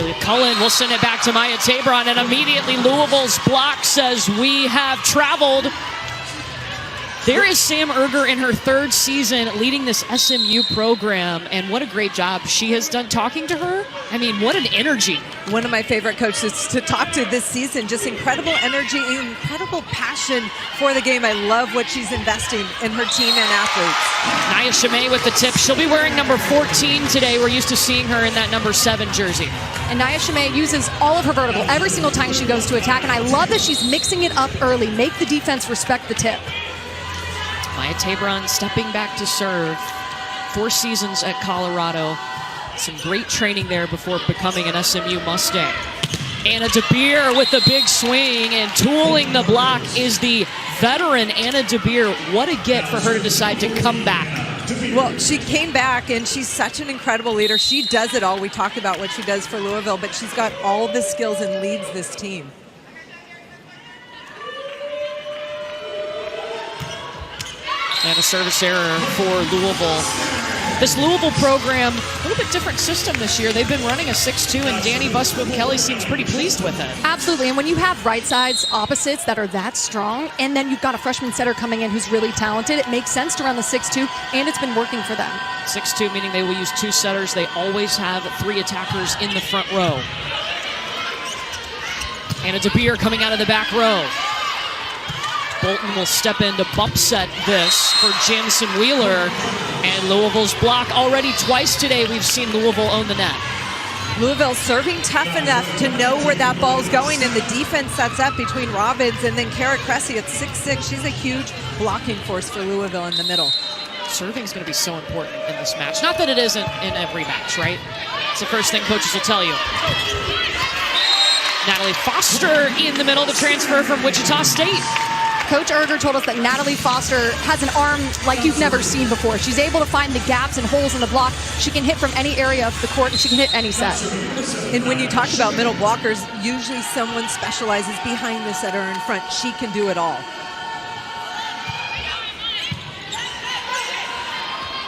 Celia Cullen will send it back to Maya Tabron, and immediately Louisville's block says we have traveled. There is Sam Erger in her third season leading this SMU program, and what a great job she has done talking to her. I mean, what an energy. One of my favorite coaches to talk to this season. Just incredible energy, incredible passion for the game. I love what she's investing in her team and athletes. Nia Chimay with the tip. She'll be wearing number 14 today. We're used to seeing her in that number 7 jersey. And Nia Chimay uses all of her vertical every single time she goes to attack, and I love that she's mixing it up early. Make the defense respect the tip. Maya Tabron stepping back to serve. 4 seasons at Colorado. Some great training there before becoming an SMU Mustang. Anna DeBeer with the big swing, and tooling the block is the veteran Anna DeBeer. What a get for her to decide to come back. Well, she came back, and she's such an incredible leader. She does it all. We talked about what she does for Louisville, but she's got all the skills and leads this team. And a service error for Louisville. This Louisville program, a little bit different system this year. They've been running a 6-2, and Danny Busfield-Kelly seems pretty pleased with it. Absolutely, and when you have right sides opposites that are that strong, and then you've got a freshman setter coming in who's really talented, it makes sense to run the 6-2, and it's been working for them. 6-2, meaning they will use 2 setters. They always have 3 attackers in the front row. Anna DeBeer coming out of the back row. Bolton will step in to bump set this for Jamison Wheeler. And Louisville's block already twice today. We've seen Louisville own the net. Louisville serving tough enough to know where that ball's going, and the defense sets up between Robbins and then Kara Cressy at 6'6". She's a huge blocking force for Louisville in the middle. Serving's going to be so important in this match. Not that it isn't in every match, right? It's the first thing coaches will tell you. Natalie Foster in the middle to transfer from Wichita State. Coach Erger told us that Natalie Foster has an arm like you've never seen before. She's able to find the gaps and holes in the block. She can hit from any area of the court, and she can hit any set. And when you talk about middle blockers, usually someone specializes behind the setter in front. She can do it all.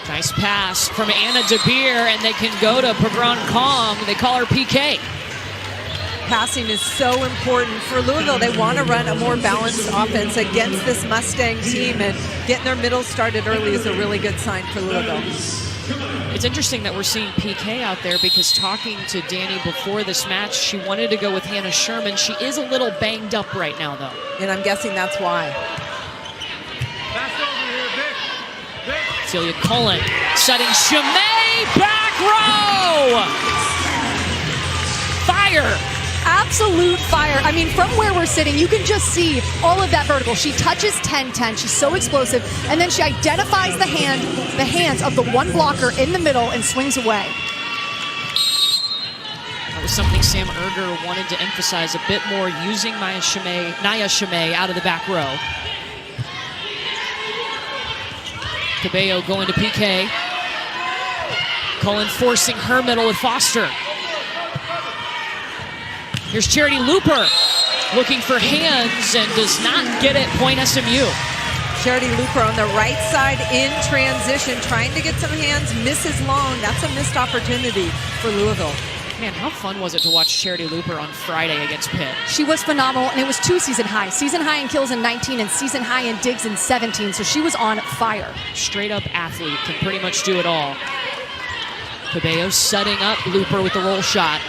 Nice pass from Anna DeBeer, and they can go to Pagron Kong. They call her PK. Passing is so important for Louisville. They want to run a more balanced offense against this Mustang team, and getting their middle started early is a really good sign for Louisville. It's interesting that we're seeing PK out there, because talking to Danny before this match, she wanted to go with Hannah Sherman. She is a little banged up right now, though. And I'm guessing that's why. Celia Cullen setting Chimay back row. Fire. Absolute fire. I mean, from where we're sitting, you can just see all of that vertical. She touches 10-10. She's so explosive. And then she identifies the hands of the one blocker in the middle and swings away. That was something Sam Erger wanted to emphasize a bit more, using Nia Chimay out of the back row. Cabello going to PK. Cullen forcing her middle with Foster. Here's Charity Looper looking for hands and does not get it. Point SMU. Charity Looper on the right side in transition, trying to get some hands, misses long. That's a missed opportunity for Louisville. Man, how fun was it to watch Charity Looper on Friday against Pitt? She was phenomenal, and it was 2 season highs. Season high in kills in 19 and season high in digs in 17, so she was on fire. Straight up athlete, can pretty much do it all. Cabello setting up Looper with the roll shot.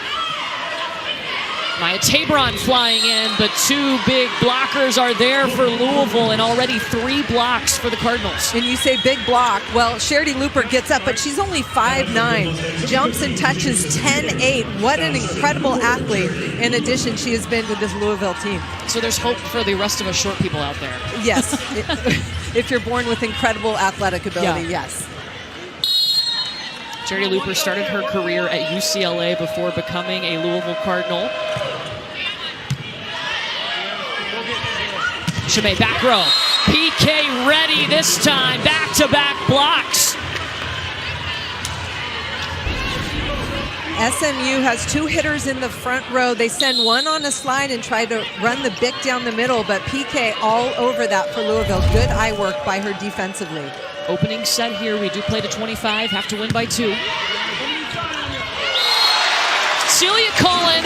Maya Tabron flying in, but 2 big blockers are there for Louisville, and already 3 blocks for the Cardinals. And you say big block. Well, Charity Looper gets up, but she's only 5'9", jumps and touches 10'8". What an incredible athlete. In addition, she has been with this Louisville team. So there's hope for the rest of us short people out there. Yes. If you're born with incredible athletic ability, yes. Charity Looper started her career at UCLA before becoming a Louisville Cardinal. Chimay back row. PK ready this time. Back-to-back blocks. SMU has 2 hitters in the front row. They send one on a slide and try to run the bick down the middle, but PK all over that for Louisville. Good eye work by her defensively. Opening set here. We do play to 25. Have to win by 2. Celia Cullen,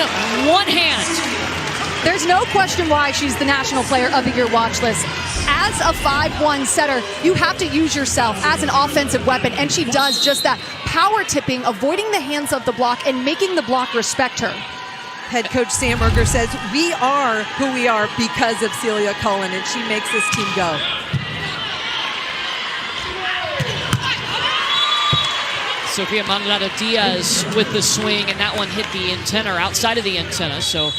one hand. There's no question why she's the National Player of the Year watch list. As a 5'1" setter, you have to use yourself as an offensive weapon, and she does just that. Power tipping, avoiding the hands of the block, and making the block respect her. Head coach Sam Erger says, we are who we are because of Celia Cullen, and she makes this team go. Sofia Maldonado Diaz with the swing, and that one hit the antenna, or outside of the antenna, so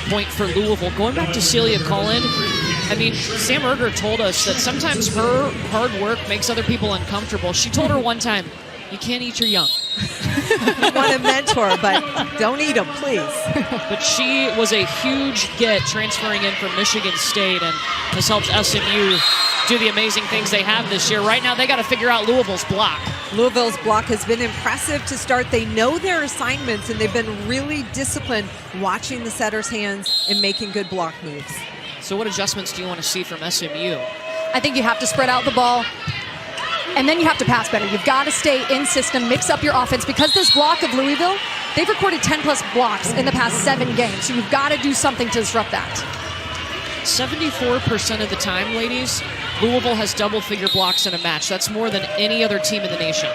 point for Louisville. Going back to Celia Cullen, I mean, Sam Erger told us that sometimes her hard work makes other people uncomfortable. She told her one time, you can't eat your young. You want a mentor, but don't eat them, please. But she was a huge get transferring in from Michigan State and has helped SMU do the amazing things they have this year. Right now, they got to figure out Louisville's block. Louisville's block has been impressive to start. They know their assignments, and they've been really disciplined watching the setter's hands and making good block moves. So what adjustments do you want to see from SMU? I think you have to spread out the ball, and then you have to pass better. You've got to stay in system, mix up your offense, because this block of Louisville, they've recorded 10-plus blocks in the past 7 games, so you've got to do something to disrupt that. 74% of the time, ladies, Louisville has double-figure blocks in a match. That's more than any other team in the nation.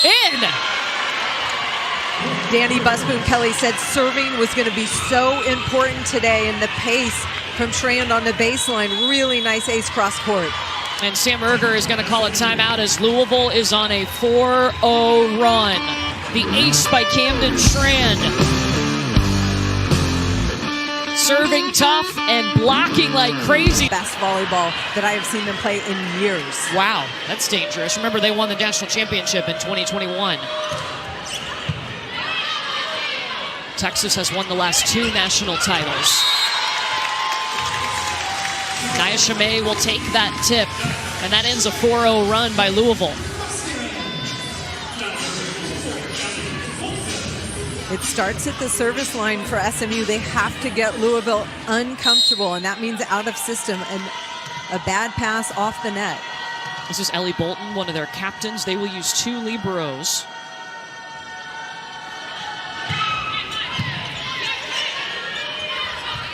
In! Danny Busboom-Kelly said serving was going to be so important today, and the pace from Strand on the baseline, really nice ace cross court. And Sam Erger is going to call a timeout as Louisville is on a 4-0 run. The ace by Camden Strand. Serving tough and blocking like crazy. Best volleyball that I have seen them play in years. Wow, that's dangerous. Remember, they won the national championship in 2021. Texas has won the last 2 national titles. Nia Chimay will take that tip, and that ends a 4-0 run by Louisville. It starts at the service line for SMU. They have to get Louisville uncomfortable, and that means out of system and a bad pass off the net. This is Ellie Bolton, one of their captains. They will use 2 liberos.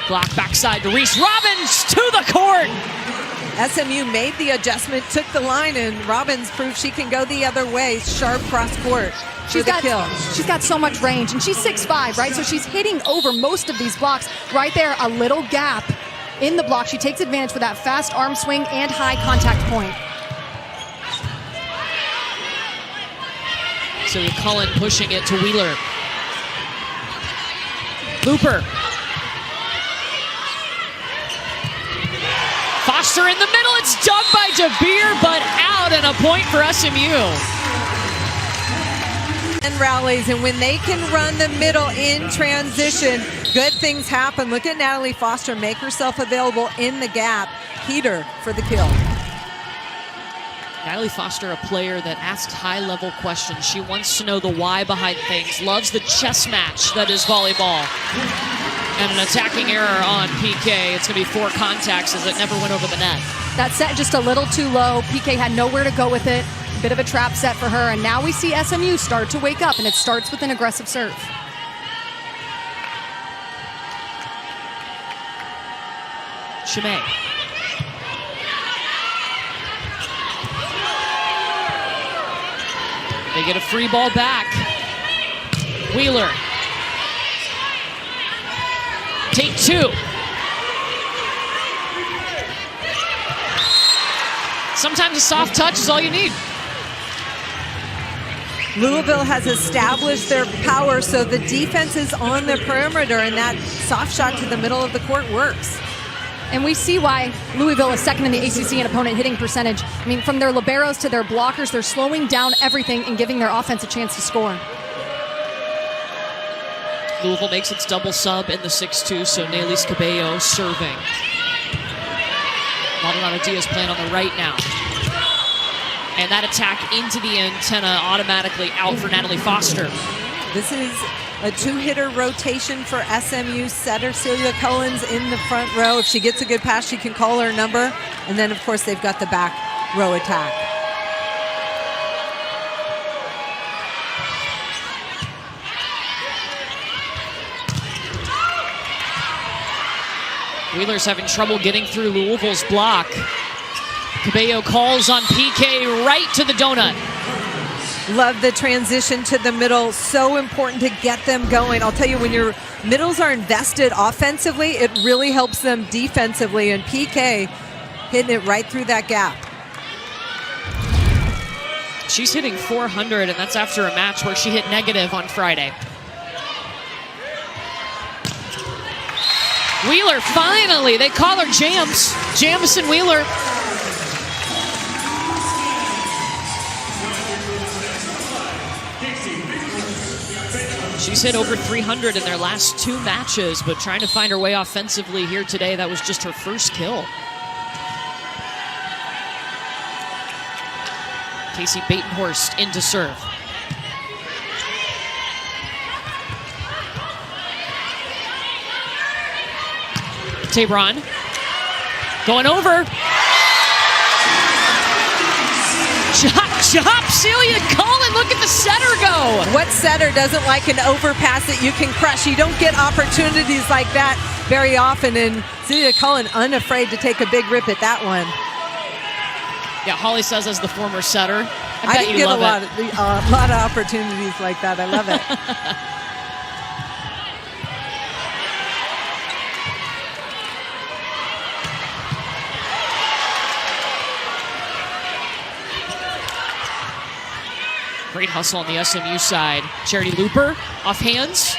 Block backside to Reese Robbins to the court. SMU made the adjustment, took the line, and Robbins proved she can go the other way. Sharp cross court for the kill. She's got so much range, and she's 6'5", right? So she's hitting over most of these blocks. Right there, a little gap in the block. She takes advantage for that fast arm swing and high contact point. So Cullen pushing it to Wheeler. Looper. Foster in the middle, it's dug by DeBeer, but out, and a point for SMU. And rallies, and when they can run the middle in transition, good things happen. Look at Natalie Foster make herself available in the gap. Heater for the kill. Natalie Foster, a player that asks high-level questions. She wants to know the why behind things, loves the chess match that is volleyball. And an attacking error on PK. It's going to be 4 contacts as it never went over the net. That set just a little too low. PK had nowhere to go with it. Bit of a trap set for her. And now we see SMU start to wake up, and it starts with an aggressive serve. Chimay. They get a free ball back. Wheeler. Take 2. Sometimes a soft touch is all you need. Louisville has established their power, so the defense is on the perimeter, and that soft shot to the middle of the court works. And we see why Louisville is second in the ACC in opponent hitting percentage. I mean, from their liberos to their blockers, they're slowing down everything and giving their offense a chance to score. Louisville makes its double sub in the 6-2, so Nelis Cabello serving. Maldonado Diaz playing on the right now. And that attack into the antenna automatically out for Natalie Foster. This is a 2-hitter rotation for SMU. Setter Celia Cullen's in the front row. If she gets a good pass, she can call her number. And then, of course, they've got the back row attack. Wheeler's having trouble getting through Louisville's block. Cabello calls on PK right to the donut. Love the transition to the middle. So important to get them going. I'll tell you, when your middles are invested offensively, it really helps them defensively. And PK hitting it right through that gap. She's hitting 400, and that's after a match where she hit negative on Friday. Wheeler, finally, they call her Jams. Jamison Wheeler. She's hit over 300 in their last 2 matches, but trying to find her way offensively here today. That was just her first kill. Casey Batenhorst in to serve. Tabron going over. Chop, Celia Cullen, look at the setter go. What setter doesn't like an overpass that you can crush? You don't get opportunities like that very often, and Celia Cullen unafraid to take a big rip at that one. Yeah, Holly says as the former setter, I bet can you get love a lot of opportunities like that. I love it. Great hustle on the SMU side. Charity Looper off hands.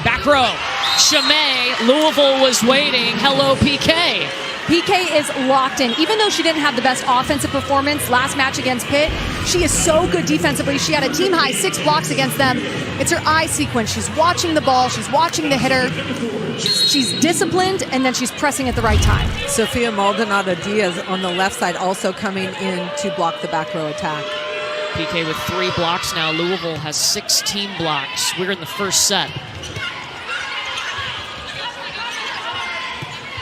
Back row. Chimay. Louisville was waiting. Hello, PK. PK is locked in. Even though she didn't have the best offensive performance last match against Pitt, she is so good defensively. She had a team high 6 blocks against them. It's her eye sequence. She's watching the ball. She's watching the hitter. She's disciplined, and then she's pressing at the right time. Sophia Maldonado Diaz on the left side also coming in to block the back row attack. PK with 3 blocks now. Louisville has 16 blocks. We're in the first set.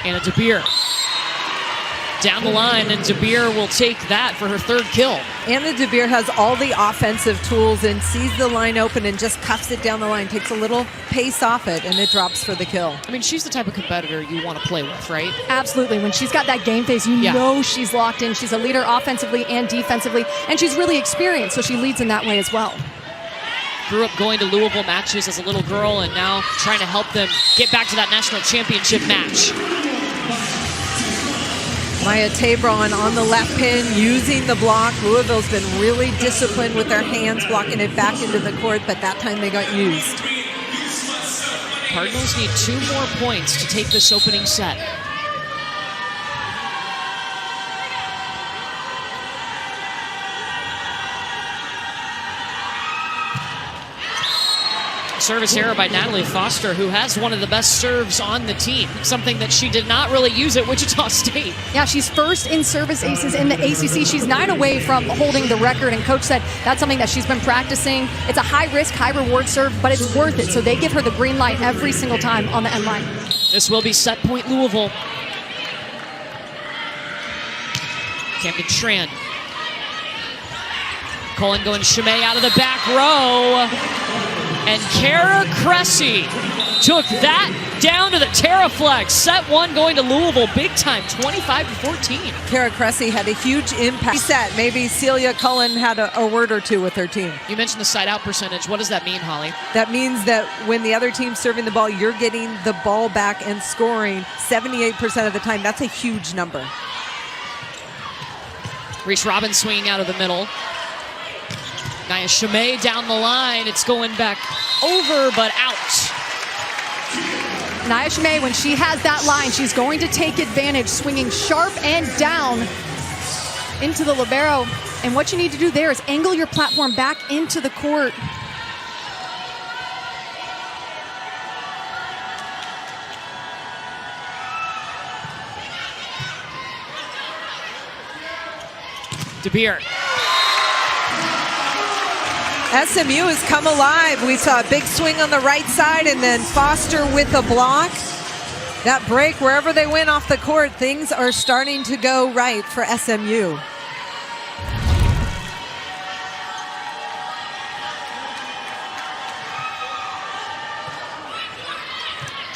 Anna DeBeer down the line, and DeBeer will take that for her 3rd kill. Anna DeBeer has all the offensive tools and sees the line open and just cuffs it down the line, takes a little pace off it, and it drops for the kill. I mean, she's the type of competitor you want to play with, right? Absolutely. When she's got that game face, you know she's locked in. She's a leader offensively and defensively, and she's really experienced, so she leads in that way as well. Grew up going to Louisville matches as a little girl, and now trying to help them get back to that national championship match. Maya Tabron on the left pin using the block. Louisville's been really disciplined with their hands, blocking it back into the court, but that time they got used. Cardinals need 2 more points to take this opening set. Service error by Natalie Foster, who has one of the best serves on the team, something that she did not really use at Wichita State. Yeah, she's first in service aces in the ACC. She's 9 away from holding the record, and Coach said that's something that she's been practicing. It's a high-risk, high-reward serve, but it's worth it, so they give her the green light every single time on the end line. This will be set point Louisville. Camden Tran. Cullen going Chimay out of the back row. And Kara Cressy took that down to the Terraflex. Set 1 going to Louisville big time, 25-14. Kara Cressy had a huge impact. Set. Maybe Celia Cullen had a word or two with her team. You mentioned the side out percentage. What does that mean, Holly? That means that when the other team's serving the ball, you're getting the ball back and scoring 78% of the time. That's a huge number. Reese Robbins swinging out of the middle. Nia Chimay down the line. It's going back over, but out. Nia Chimay, when she has that line, she's going to take advantage, swinging sharp and down into the libero. And what you need to do there is angle your platform back into the court. DeBeer. SMU has come alive. We saw a big swing on the right side, and then Foster with a block. That break, wherever they went off the court, things are starting to go right for SMU.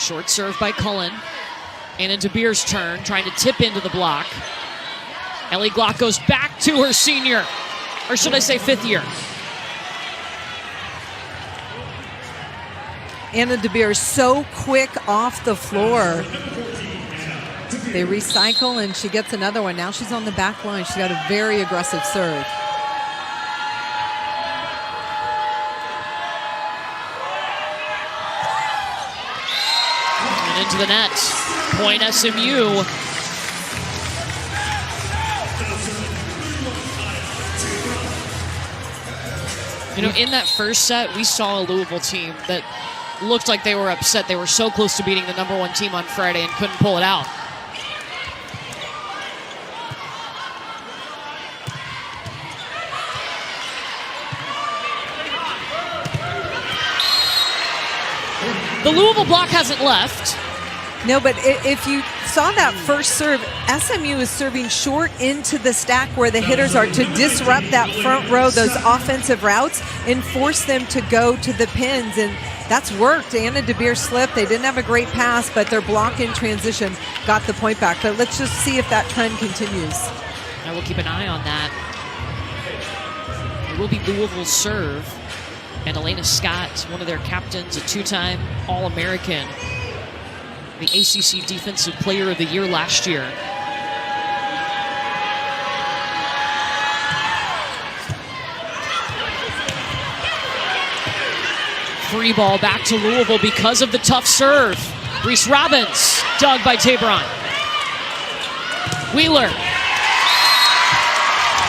Short serve by Cullen. Anna DeBeer's turn, trying to tip into the block. Ellie Glock goes back to her senior, or should I say fifth year. Anna DeBeer so quick off the floor. They recycle, and she gets another one. Now she's on the back line. She's got a very aggressive serve. And into the net. Point SMU. You know, in that first set, we saw a Louisville team that looked like they were upset. They were so close to beating the #1 team on Friday and couldn't pull it out. The Louisville block hasn't left. No, but if you saw that first serve, SMU is serving short into the stack where the hitters are to disrupt that front row, those offensive routes, and force them to go to the pins. And that's worked. Anna DeBeer slipped. They didn't have a great pass, but their block in transition got the point back. But let's just see if that trend continues. I will keep an eye on that. It will be Louisville's serve. And Elena Scott, one of their captains, a two-time All-American, the ACC Defensive Player of the Year last year. Free ball back to Louisville because of the tough serve. Reese Robbins, dug by Tabron. Wheeler,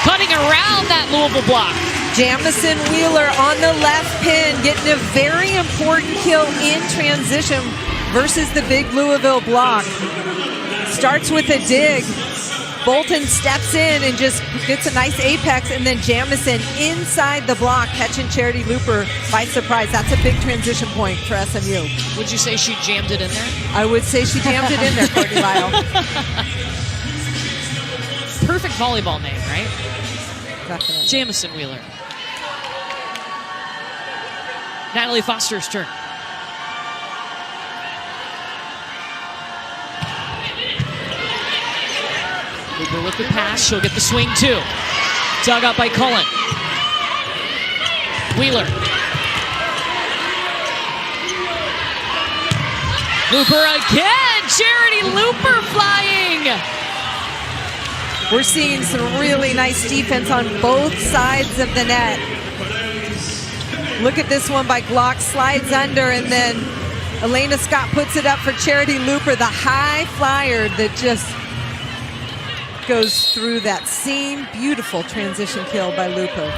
cutting around that Louisville block. Jamison Wheeler on the left pin, getting a very important kill in transition versus the big Louisville block. Starts with a dig. Bolton steps in and just gets a nice apex, and then Jamison inside the block, catching Charity Looper by surprise. That's a big transition point for SMU. Would you say she jammed it in there? I would say she jammed it in there, Courtney Lyle. Perfect volleyball name, right? Definitely. Jamison Wheeler. Natalie Foster's turn. Cooper with the pass. She'll get the swing too. Dug up by Cullen. Wheeler. Looper again. Charity Looper flying. We're seeing some really nice defense on both sides of the net. Look at this one by Glock, slides under, and then Elena Scott puts it up for Charity Looper, the high flyer that just goes through that seam. Beautiful transition kill by Looper.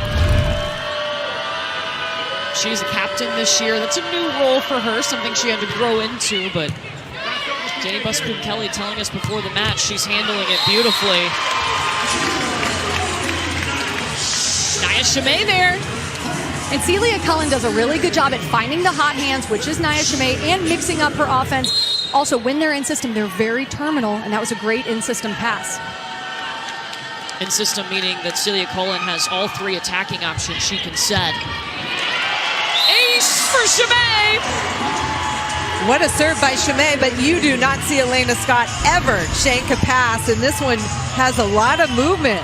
She's a captain this year. That's a new role for her, something she had to grow into, but Jenny Busboom-Kelly telling us before the match she's handling it beautifully. Nia Chimay there. And Celia Cullen does a really good job at finding the hot hands, which is Nia Chimay, and mixing up her offense. Also, when they're in system, they're very terminal, and that was a great in-system pass. In system meaning that Celia Cullen has all three attacking options she can set. Ace for Chimay! What a serve by Chimay, but you do not see Elena Scott ever shank a pass, and this one has a lot of movement.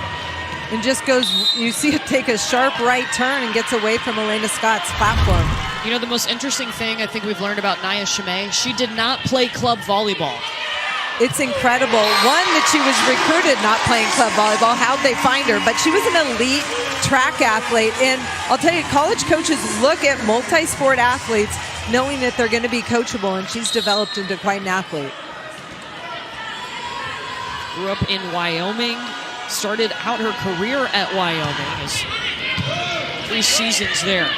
And just goes, you see it take a sharp right turn and gets away from Elena Scott's platform. You know, the most interesting thing I think we've learned about Nia Chimay, she did not play club volleyball. It's incredible. One, that she was recruited not playing club volleyball. How'd they find her? But she was an elite track athlete. And I'll tell you, college coaches look at multi-sport athletes knowing that they're going to be coachable, and she's developed into quite an athlete. Grew up in Wyoming. Started out her career at Wyoming. Has 3 seasons there.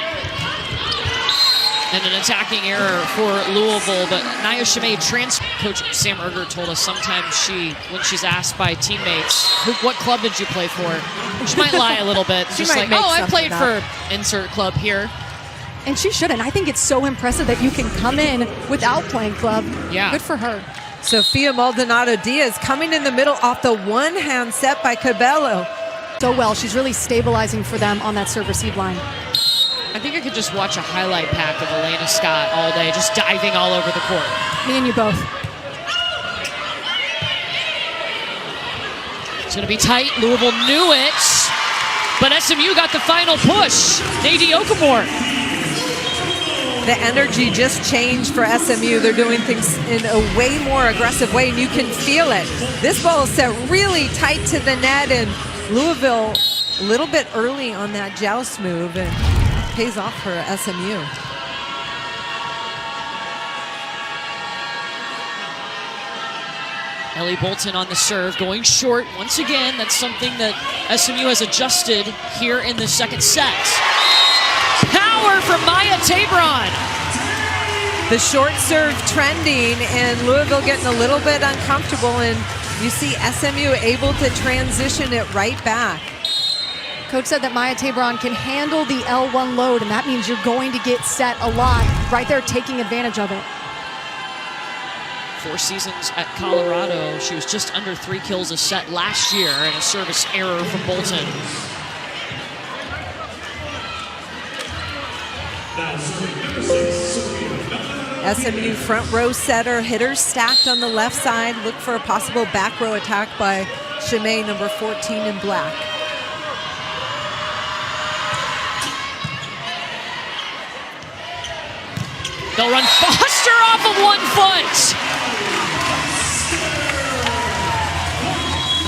And an attacking error for Louisville, but Nia Chimay, Coach Sam Erger told us sometimes when she's asked by teammates, what club did you play for? She might lie a little bit. Just like, oh, I played for insert club here. And she shouldn't. I think it's so impressive that you can come in without playing club. Yeah. Good for her. Sofia Maldonado Diaz coming in the middle off the one-hand set by Cabello. So well. She's really stabilizing for them on that serve-receive line. I think I could just watch a highlight pack of Elena Scott all day, just diving all over the court. Me and you both. It's going to be tight. Louisville knew it, but SMU got the final push. Nadie Okamore. The energy just changed for SMU. They're doing things in a way more aggressive way, and you can feel it. This ball is set really tight to the net, and Louisville a little bit early on that joust move, and pays off for SMU. Ellie Bolton on the serve, going short. Once again, that's something that SMU has adjusted here in the second set. Power from Maya Tabron. The short serve trending, and Louisville getting a little bit uncomfortable, and you see SMU able to transition it right back. Coach said that Maya Tabron can handle the L1 load, and that means you're going to get set a lot. Right there, taking advantage of it. 4 seasons at Colorado. She was just under 3 kills a set last year, and a service error from Bolton. SMU front row setter, hitters stacked on the left side. Look for a possible back row attack by Chimay, number 14 in black. They'll run Foster off of 1 foot.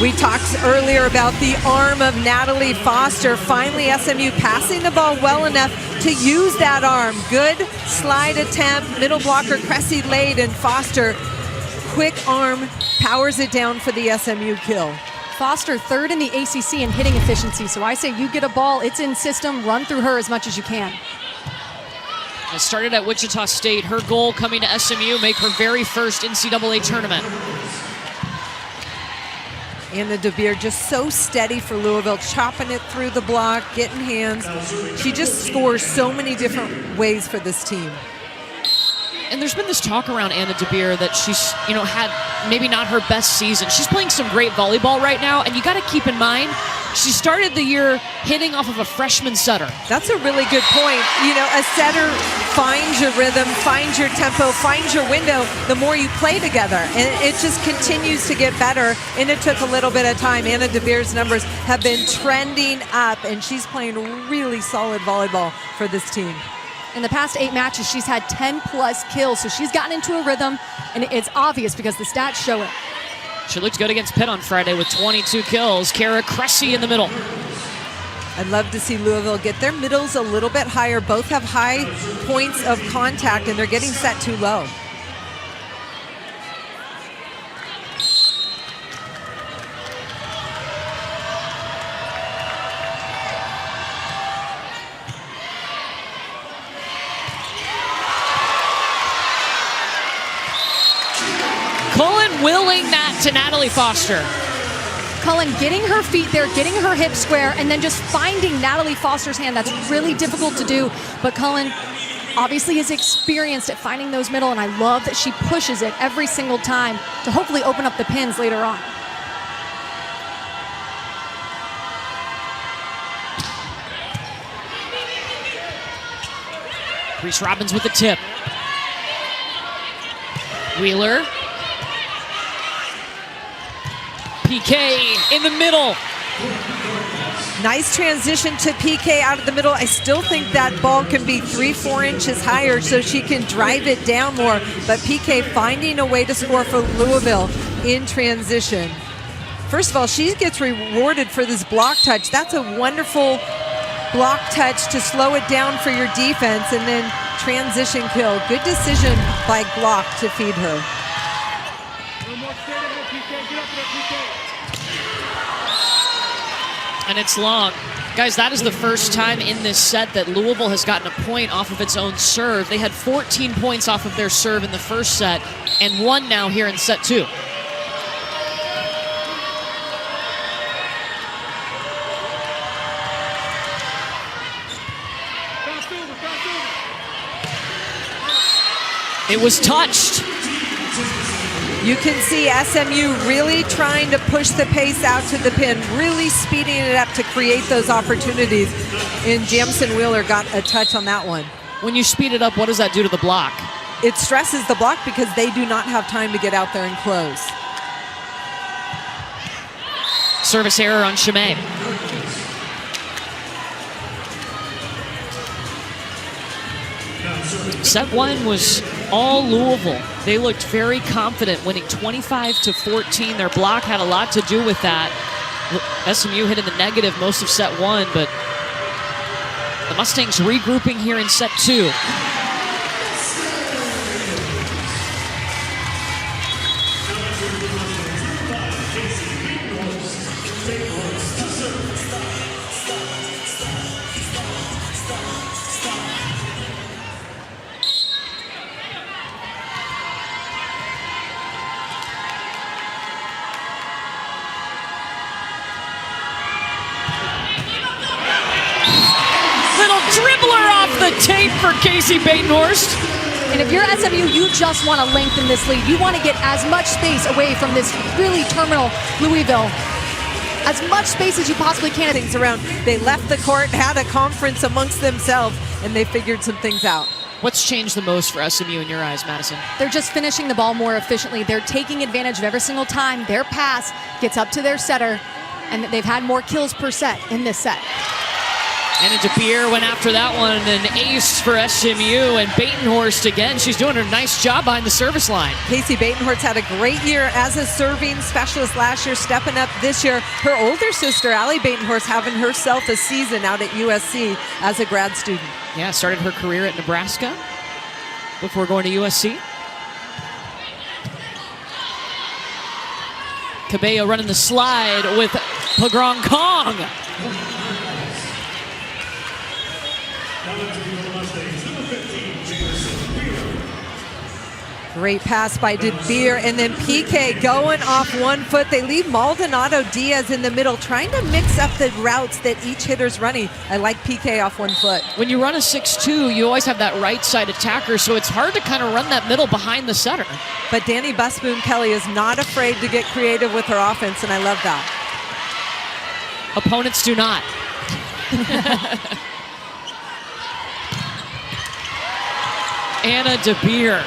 We talked earlier about the arm of Natalie Foster. Finally, SMU passing the ball well enough to use that arm. Good slide attempt, middle blocker Cressy laid, and Foster, quick arm, powers it down for the SMU kill. Foster, 3rd in the ACC in hitting efficiency. So I say you get a ball, it's in system, run through her as much as you can. It started at Wichita State. Her goal coming to SMU, make her very first NCAA tournament. Anna DeBeer just so steady for Louisville, chopping it through the block, getting hands. She just scores so many different ways for this team. And there's been this talk around Anna DeBeer that she's, had maybe not her best season. She's playing some great volleyball right now, and you got to keep in mind, she started the year hitting off of a freshman setter. That's a really good point. A setter finds your rhythm, finds your tempo, finds your window the more you play together. And it just continues to get better, and it took a little bit of time. Anna DeBeer's numbers have been trending up, and she's playing really solid volleyball for this team. In the past 8 matches, she's had 10-plus kills, so she's gotten into a rhythm, and it's obvious because the stats show it. She looked good against Pitt on Friday with 22 kills. Kara Cressy in the middle. I'd love to see Louisville get their middles a little bit higher. Both have high points of contact, and they're getting set too low. Cullen willing that to Natalie Foster. Cullen getting her feet there, getting her hip square, and then just finding Natalie Foster's hand. That's really difficult to do, but Cullen obviously is experienced at finding those middle, and I love that she pushes it every single time to hopefully open up the pins later on. Reese Robbins with the tip. Wheeler. PK in the middle. Nice transition to PK out of the middle. I still think that ball can be 3-4 inches higher so she can drive it down more. But PK finding a way to score for Louisville in transition. First of all, she gets rewarded for this block touch. That's a wonderful block touch to slow it down for your defense, and then transition kill. Good decision by Glock to feed her. And it's long. Guys, that is the first time in this set that Louisville has gotten a point off of its own serve. They had 14 points off of their serve in the first set, and 1 now here in set 2. It was touched. You can see SMU really trying to push the pace out to the pin, really speeding it up to create those opportunities. And Jamison Wheeler got a touch on that one. When you speed it up, what does that do to the block? It stresses the block because they do not have time to get out there and close. Service error on Chimay. Set one was all Louisville. They looked very confident, winning 25-14. Their block had a lot to do with that. SMU hit in the negative most of set one, but the Mustangs regrouping here in set two. Dribbler off the tape for Casey Batenhorst. And if you're SMU, you just want to lengthen this lead. You want to get as much space away from this really terminal Louisville. As much space as you possibly can. Things around. They left the court, had a conference amongst themselves, and they figured some things out. What's changed the most for SMU in your eyes, Madison? They're just finishing the ball more efficiently. They're taking advantage of every single time their pass gets up to their setter, and they've had more kills per set in this set. Anna DeBeer went after that one, an ace for SMU, and Batenhorst again. She's doing a nice job behind the service line. Casey Batenhorst had a great year as a serving specialist last year, stepping up this year. Her older sister, Allie Batenhorst, having herself a season out at USC as a grad student. Yeah, started her career at Nebraska before going to USC. Cabello running the slide with Pagron Kong. Great pass by DeBeer, and then PK going off 1 foot. They leave Maldonado Diaz in the middle, trying to mix up the routes that each hitter's running. I like PK off 1 foot. When you run a 6-2, you always have that right side attacker, so it's hard to kind of run that middle behind the setter. But Danny Busboom Kelly is not afraid to get creative with her offense, and I love that. Opponents do not. Anna DeBeer.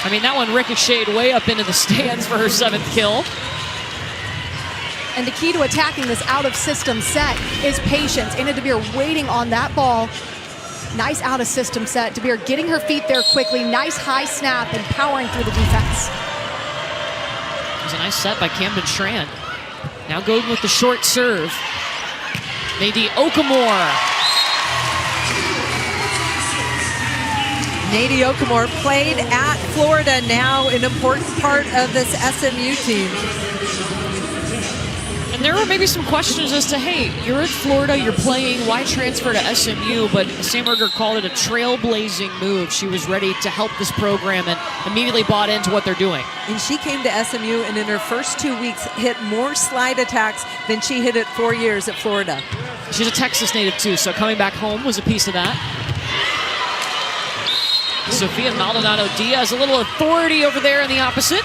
I mean, that one ricocheted way up into the stands for her 7th kill. And the key to attacking this out-of-system set is patience. Anna DeBeer waiting on that ball. Nice out-of-system set. DeBeer getting her feet there quickly. Nice high snap and powering through the defense. It was a nice set by Camden Schran. Now going with the short serve. Nadie Okamore. Nadie Okamore played at Florida, now an important part of this SMU team. And there were maybe some questions as to, hey, you're at Florida, you're playing, why transfer to SMU? But Samberger called it a trailblazing move. She was ready to help this program and immediately bought into what they're doing. And she came to SMU and in her first 2 weeks hit more slide attacks than she hit at 4 years at Florida. She's a Texas native too, so coming back home was a piece of that. Sofia Maldonado Diaz, a little authority over there in the opposite.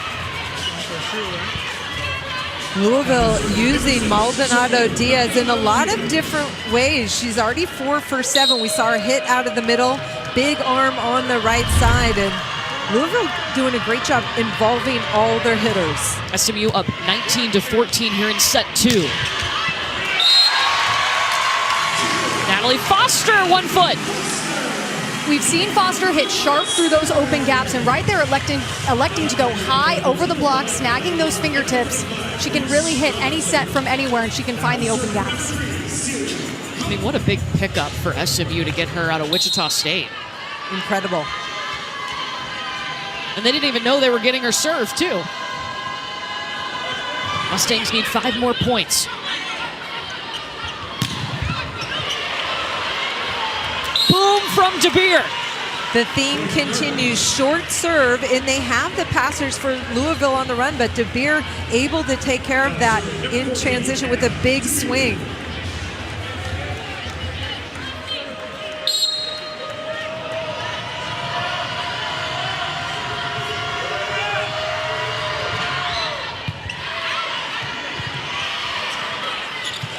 Louisville using Maldonado Diaz in a lot of different ways. She's already 4 for 7. We saw her hit out of the middle, big arm on the right side, and Louisville doing a great job involving all their hitters. SMU up 19-14 here in set 2. Natalie Foster, 1 foot. We've seen Foster hit sharp through those open gaps, and right there electing to go high over the block, snagging those fingertips. She can really hit any set from anywhere, and she can find the open gaps. I mean, what a big pickup for SMU to get her out of Wichita State. Incredible. And they didn't even know they were getting her serve, too. Mustangs need 5 more points. Boom from DeBeer. The theme continues, short serve, and they have the passers for Louisville on the run, but DeBeer able to take care of that in transition with a big swing.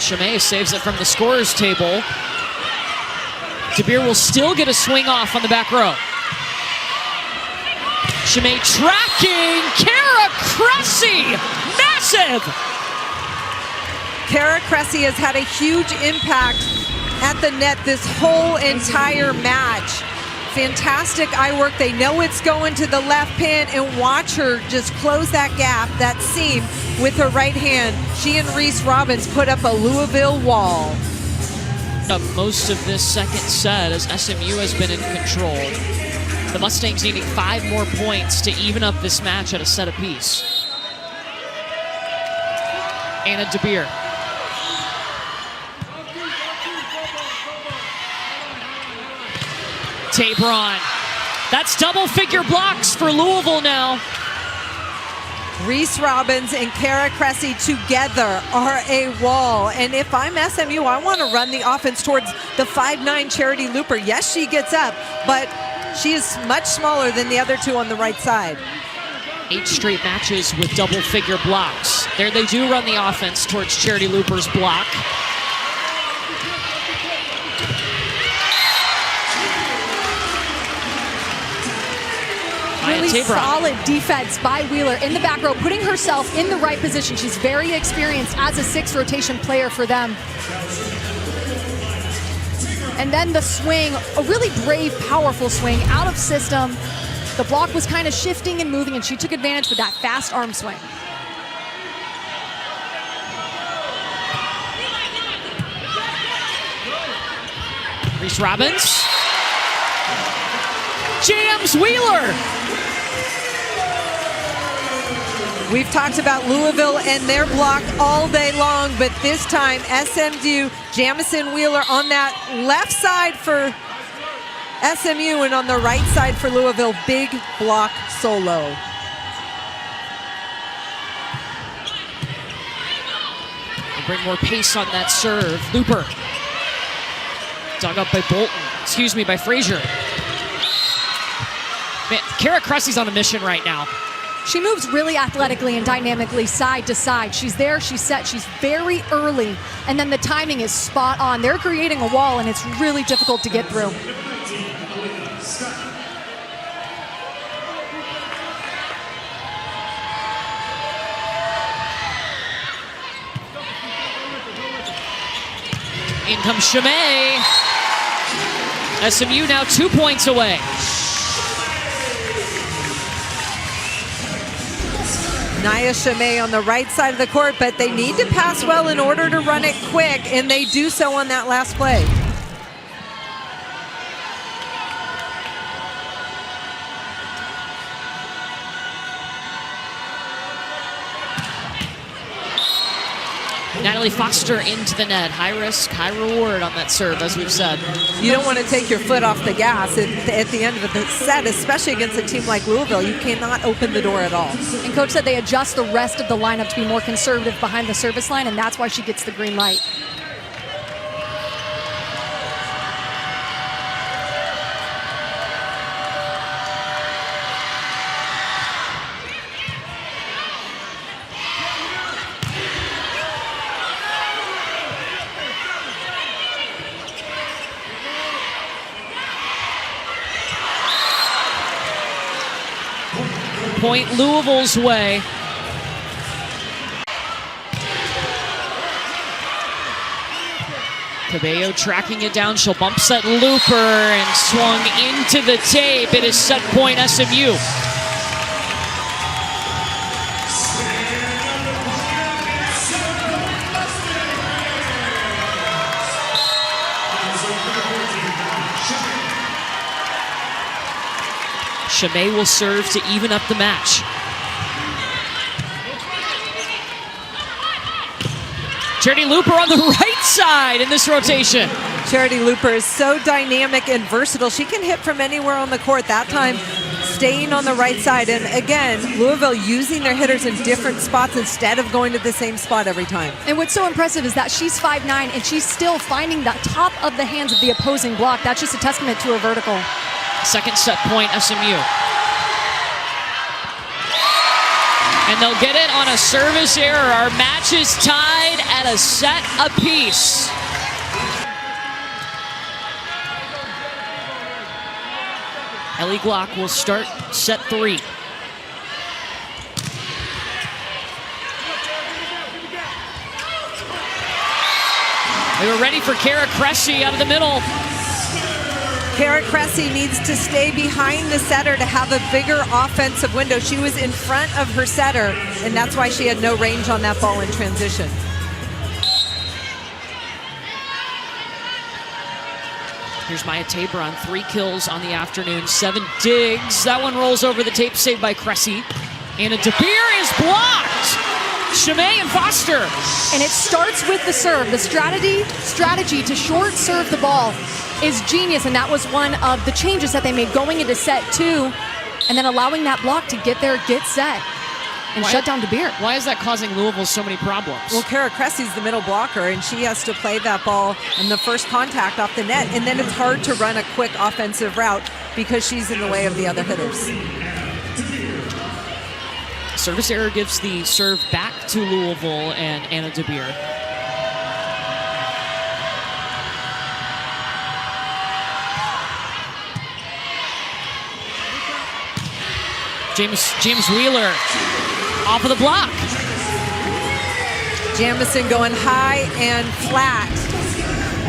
Chimay saves it from the scorer's table. DeBeer will still get a swing off on the back row. Chimay tracking, Kara Cressy, massive! Kara Cressy has had a huge impact at the net this whole entire match. Fantastic eye work. They know it's going to the left pin, and watch her just close that gap, that seam, with her right hand. She and Reese Robbins put up a Louisville wall. Most of this second set as SMU has been in control. The Mustangs needing 5 more points to even up this match at a set apiece. Anna DeBeer. Tabron. That's double-figure blocks for Louisville now. Reese Robbins and Kara Cressy together are a wall. And if I'm SMU, I want to run the offense towards the 5'9" Charity Looper. Yes, she gets up, but she is much smaller than the other two on the right side. 8 straight matches with double-figure blocks. There they do run the offense towards Charity Looper's block. Really solid defense by Wheeler in the back row, putting herself in the right position. She's very experienced as a 6th rotation player for them. And then the swing, a really brave, powerful swing out of system. The block was kind of shifting and moving, and she took advantage with that fast arm swing. Reese Robbins. Jams Wheeler. We've talked about Louisville and their block all day long, but this time SMU, Jamison Wheeler on that left side for SMU and on the right side for Louisville, big block solo. They bring more pace on that serve. Looper. Dug up by by Frazier. Man, Kara Cressy's on a mission right now. She moves really athletically and dynamically side to side. She's there, she's set, she's very early, and then the timing is spot on. They're creating a wall, and it's really difficult to get through. In comes Chimay. SMU now 2 points away. Nia Chimay on the right side of the court, but they need to pass well in order to run it quick, and they do so on that last play. Natalie Foster into the net. High risk, high reward on that serve, as we've said. You don't want to take your foot off the gas at the end of the set, especially against a team like Louisville. You cannot open the door at all. And Coach said they adjust the rest of the lineup to be more conservative behind the service line, and that's why she gets the green light. Point Louisville's way. Cabello tracking it down. She'll bump set Looper and swung into the tape. It is set point SMU. Chimay will serve to even up the match. Charity Looper on the right side in this rotation. Charity Looper is so dynamic and versatile. She can hit from anywhere on the court. That time, staying on the right side. And again, Louisville using their hitters in different spots instead of going to the same spot every time. And what's so impressive is that she's 5'9", and she's still finding the top of the hands of the opposing block. That's just a testament to her vertical. Second set point, SMU. And And they'll get it on a service error. Our match is tied at a set apiece. Ellie Glock will start set 3. They were ready for Kara Cressy out of the middle. Kara Cressy needs to stay behind the setter to have a bigger offensive window. She was in front of her setter, and that's why she had no range on that ball in transition. Here's Maya Tabor on 3 kills on the afternoon, 7 digs. That one rolls over the tape, saved by Cressy. Anna DeBeer is blocked. Chimay and Foster. And it starts with the serve. The strategy to short serve the ball is genius, and that was one of the changes that they made going into set 2, and then allowing that block to get there, get set, and shut down DeBeer. Why is that causing Louisville so many problems? Well, Kara Cressy's the middle blocker, and she has to play that ball in the first contact off the net, and then it's hard to run a quick offensive route because she's in the way of the other hitters. Service error gives the serve back to Louisville and Anna DeBeer. James Wheeler off of the block. Jamison going high and flat.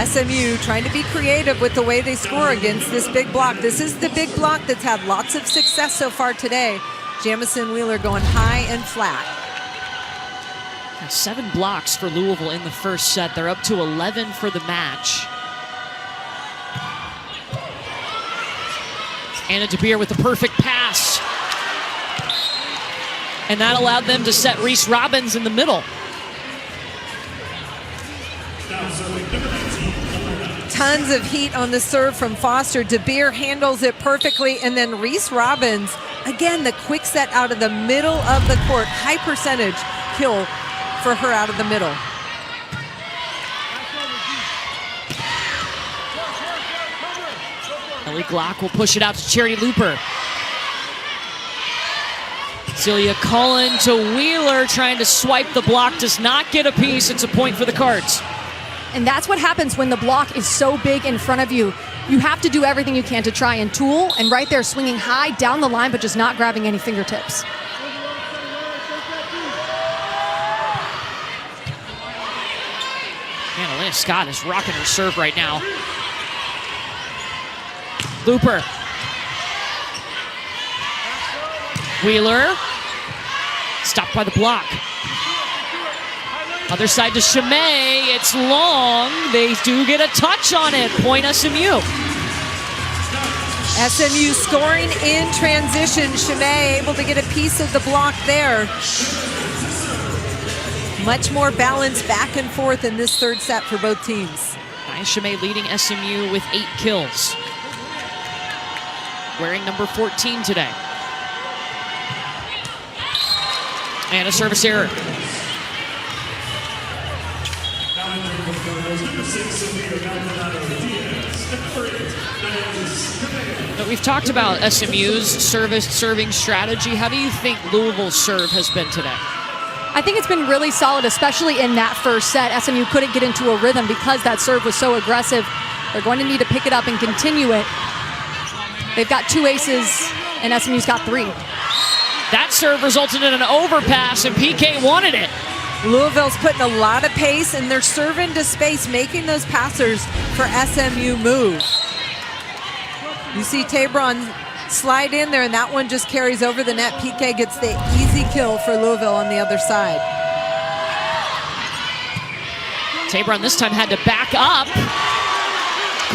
SMU trying to be creative with the way they score against this big block. This is the big block that's had lots of success so far today. Jamison Wheeler going high and flat. 7 blocks for Louisville in the first set. They're up to 11 for the match. Anna DeBeer with the perfect pass. And that allowed them to set Reese Robbins in the middle. Tons of heat on the serve from Foster. DeBeer handles it perfectly, and then Reese Robbins, again, the quick set out of the middle of the court. High percentage kill for her out of the middle. Ellie Glock will push it out to Charity Looper. Celia Cullen to Wheeler, trying to swipe the block, does not get a piece. It's a point for the Cards. And that's what happens when the block is so big in front of you. You have to do everything you can to try and tool, and right there swinging high down the line, but just not grabbing any fingertips. Man, Elena Scott is rocking her serve right now. Looper. Wheeler. Stopped by the block. Other side to Chimay. It's long. They do get a touch on it. Point SMU. SMU scoring in transition. Chimay able to get a piece of the block there. Much more balance back and forth in this third set for both teams. Nia Chimay leading SMU with 8 kills. Wearing number 14 today. And a service error. But we've talked about SMU's serving strategy. How do you think Louisville's serve has been today? I think it's been really solid, especially in that first set. SMU couldn't get into a rhythm because that serve was so aggressive. They're going to need to pick it up and continue it. They've got 2 aces, and SMU's got 3. That serve resulted in an overpass, and PK wanted it. Louisville's putting a lot of pace, and they're serving to space, making those passers for SMU move. You see Tabron slide in there, and that one just carries over the net. PK gets the easy kill for Louisville on the other side. Tabron this time had to back up.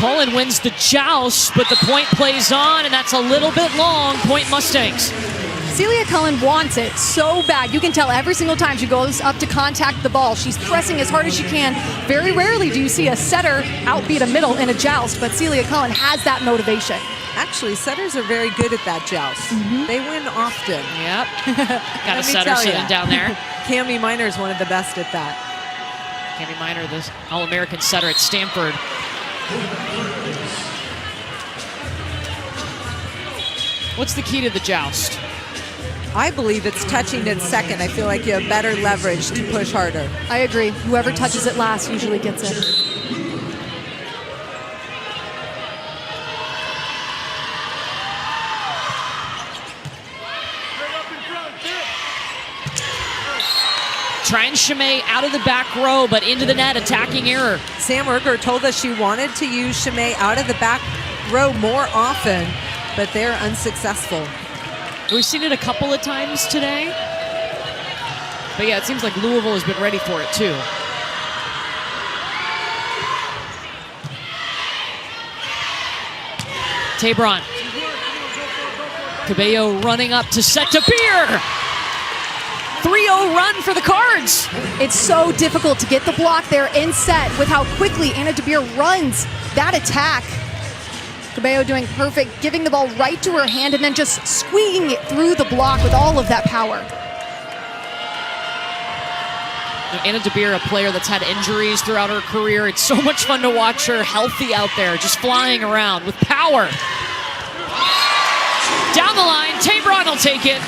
Cullen wins the joust, but the point plays on, and that's a little bit long. Point Mustangs. Celia Cullen wants it so bad. You can tell every single time she goes up to contact the ball, she's pressing as hard as she can. Very rarely do you see a setter outbeat a middle in a joust, but Celia Cullen has that motivation. Actually, setters are very good at that joust. They win often. Yep. Got a setter sitting down there. Cami Miner is one of the best at that. Cami Miner, the All-American setter at Stanford. What's the key to the joust? I believe it's touching it second. I feel like you have better leverage to push harder. I agree. Whoever touches it last usually gets it. Trying Chimay out of the back row, but into the net, attacking error. Sam Erger told us she wanted to use Chimay out of the back row more often, but they're unsuccessful. We've seen it a couple of times today. But yeah, it seems like Louisville has been ready for it too. Tabron. Cabello running up to set to Beer. 3-0 run for the Cards. It's so difficult to get the block there in set with how quickly Anna DeBeer runs that attack. Cabello doing perfect, giving the ball right to her hand and then just squeaking it through the block with all of that power. Anna DeBeer, a player that's had injuries throughout her career. It's so much fun to watch her healthy out there, just flying around with power. Down the line, Tabron will take it.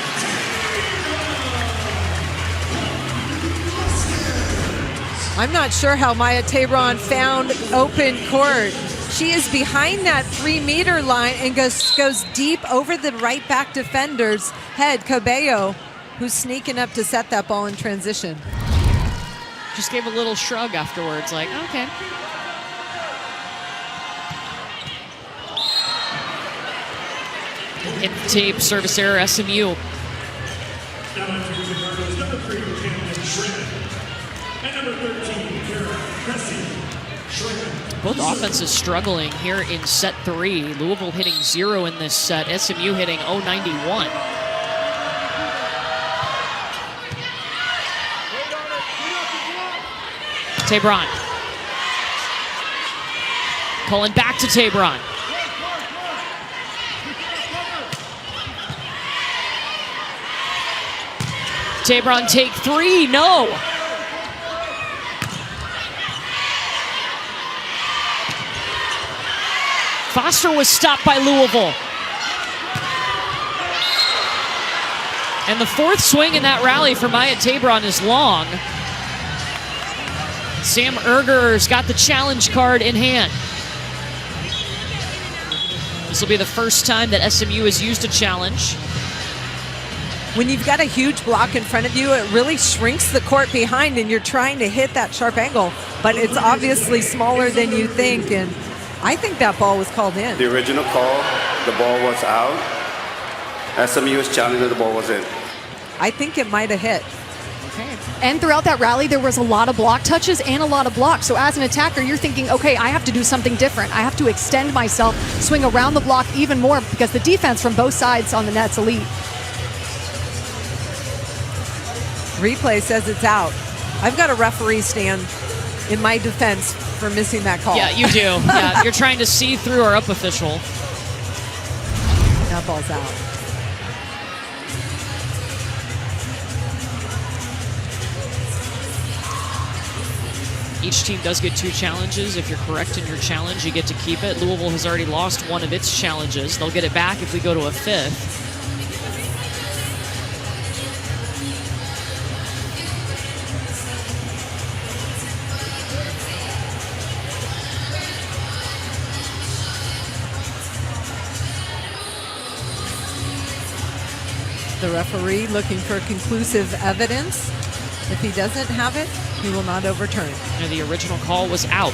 I'm not sure how Maya Tabron found open court. She is behind that 3-meter line and goes deep over the right back defender's head, Cabello, who's sneaking up to set that ball in transition. Just gave a little shrug afterwards, like, okay. Hit the tape, service error, SMU. Both offenses struggling here in set 3. Louisville hitting 0 in this set. SMU hitting 091. Tabron. Calling back to Tabron. Tabron take 3, no. Foster was stopped by Louisville. And the fourth swing in that rally for Maya Tabron is long. Sam Erger's got the challenge card in hand. This will be the first time that SMU has used a challenge. When you've got a huge block in front of you, it really shrinks the court behind and you're trying to hit that sharp angle, but it's obviously smaller than you think, and I think that ball was called in. The original call, the ball was out. SMU was challenging, the ball was in. I think it might have hit. Okay. And throughout that rally, there was a lot of block touches and a lot of blocks. So as an attacker, you're thinking, okay, I have to do something different. I have to extend myself, swing around the block even more because the defense from both sides on the net's elite. Replay says it's out. I've got a referee stand in my defense for missing that call. Yeah, you do. Yeah, you're trying to see through our up official. That ball's out. Each team does get 2 challenges. If you're correct in your challenge, you get to keep it. Louisville has already lost one of its challenges. They'll get it back if we go to a 5th. The referee looking for conclusive evidence. If he doesn't have it, he will not overturn. And the original call was out.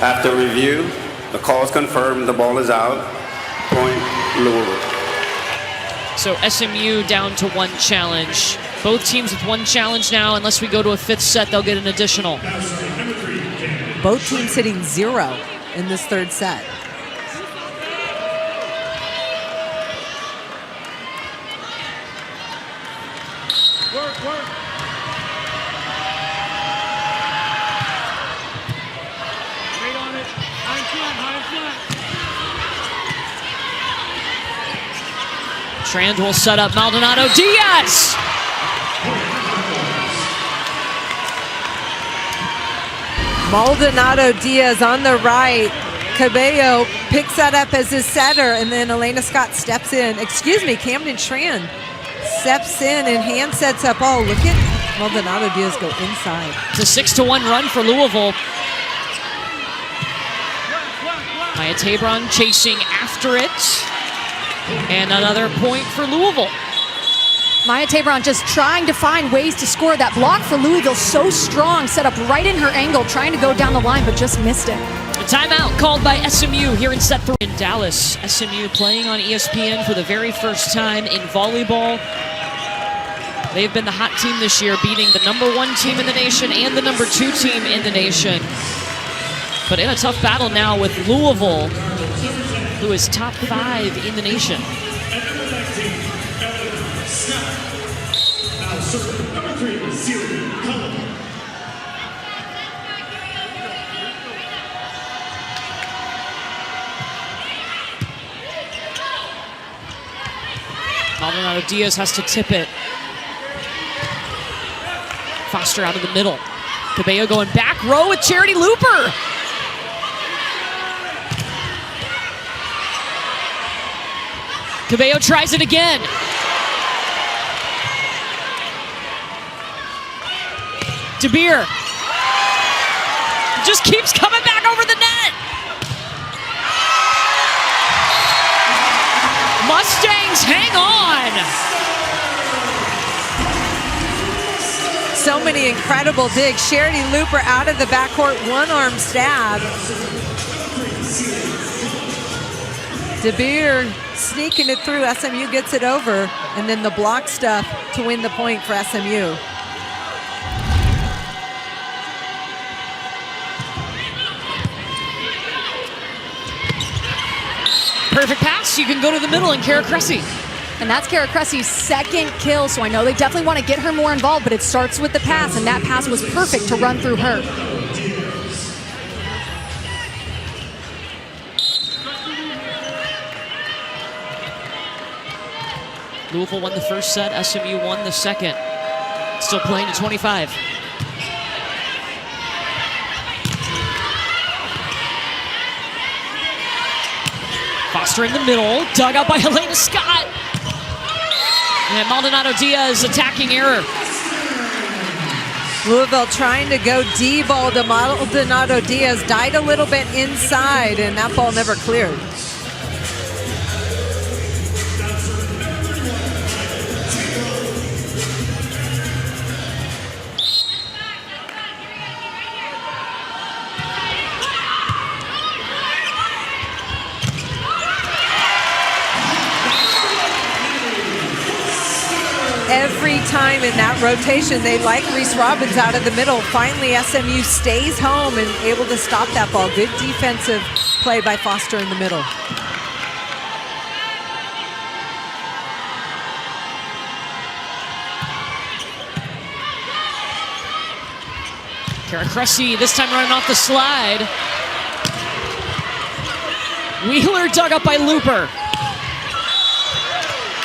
After review, the call is confirmed, the ball is out. Point Louisville. So SMU down to 1 challenge. Both teams with 1 challenge now. Unless we go to a 5th set, they'll get an additional. Both teams hitting 0 in this 3rd set. Work. Wait on it. High flat. Strand will set up Maldonado Diaz. Maldonado Diaz on the right. Cabello picks that up as his setter, and then Elena Scott steps in. Excuse me, Camden Tran steps in and hand sets up. Oh, look at Maldonado Diaz go inside. It's a 6-1 run for Louisville. Maya Tabron chasing after it. And another point for Louisville. Maya Tabron just trying to find ways to score. That block for Louisville so strong, set up right in her angle, trying to go down the line, but just missed it. A timeout called by SMU here in set 3 in Dallas. SMU playing on ESPN for the very first time in volleyball. They've been the hot team this year, beating the #1 team in the nation and the #2 team in the nation. But in a tough battle now with Louisville, who is top 5 in the nation. Maldonado Diaz has to tip it. Foster out of the middle. Cabello going back row with Charity Looper. Cabello tries it again. DeBeer just keeps coming back over the net. Mustangs hang on. So many incredible digs. Charity Looper out of the backcourt, one-arm stab. DeBeer sneaking it through. SMU gets it over, and then the block stuff to win the point for SMU. Perfect pass. You can go to the middle and Kara Cressy. And that's Kara Cressy's second kill, so I know they definitely want to get her more involved, but it starts with the pass, and that pass was perfect to run through her. Louisville won the first set. SMU won the second. Still playing to 25. Foster in the middle, dug out by Elena Scott. And Maldonado Diaz attacking error. Louisville trying to go D-ball to Maldonado Diaz. Died a little bit inside, and that ball never cleared. Every time in that rotation, they like Reese Robbins out of the middle. Finally, SMU stays home and able to stop that ball. Good defensive play by Foster in the middle. Kara Cressy this time running off the slide. Wheeler dug up by Looper.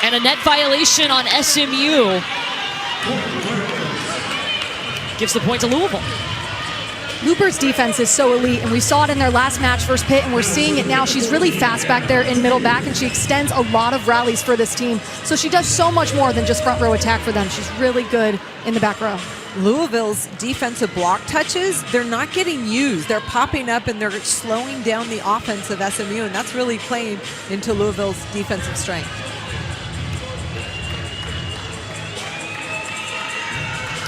And a net violation on SMU. Gives the point to Louisville. Looper's defense is so elite, and we saw it in their last match versus Pitt, and we're seeing it now. She's really fast back there in middle back, and she extends a lot of rallies for this team. So she does so much more than just front row attack for them. She's really good in the back row. Louisville's defensive block touches, they're not getting used. They're popping up and they're slowing down the offense of SMU, and that's really playing into Louisville's defensive strength.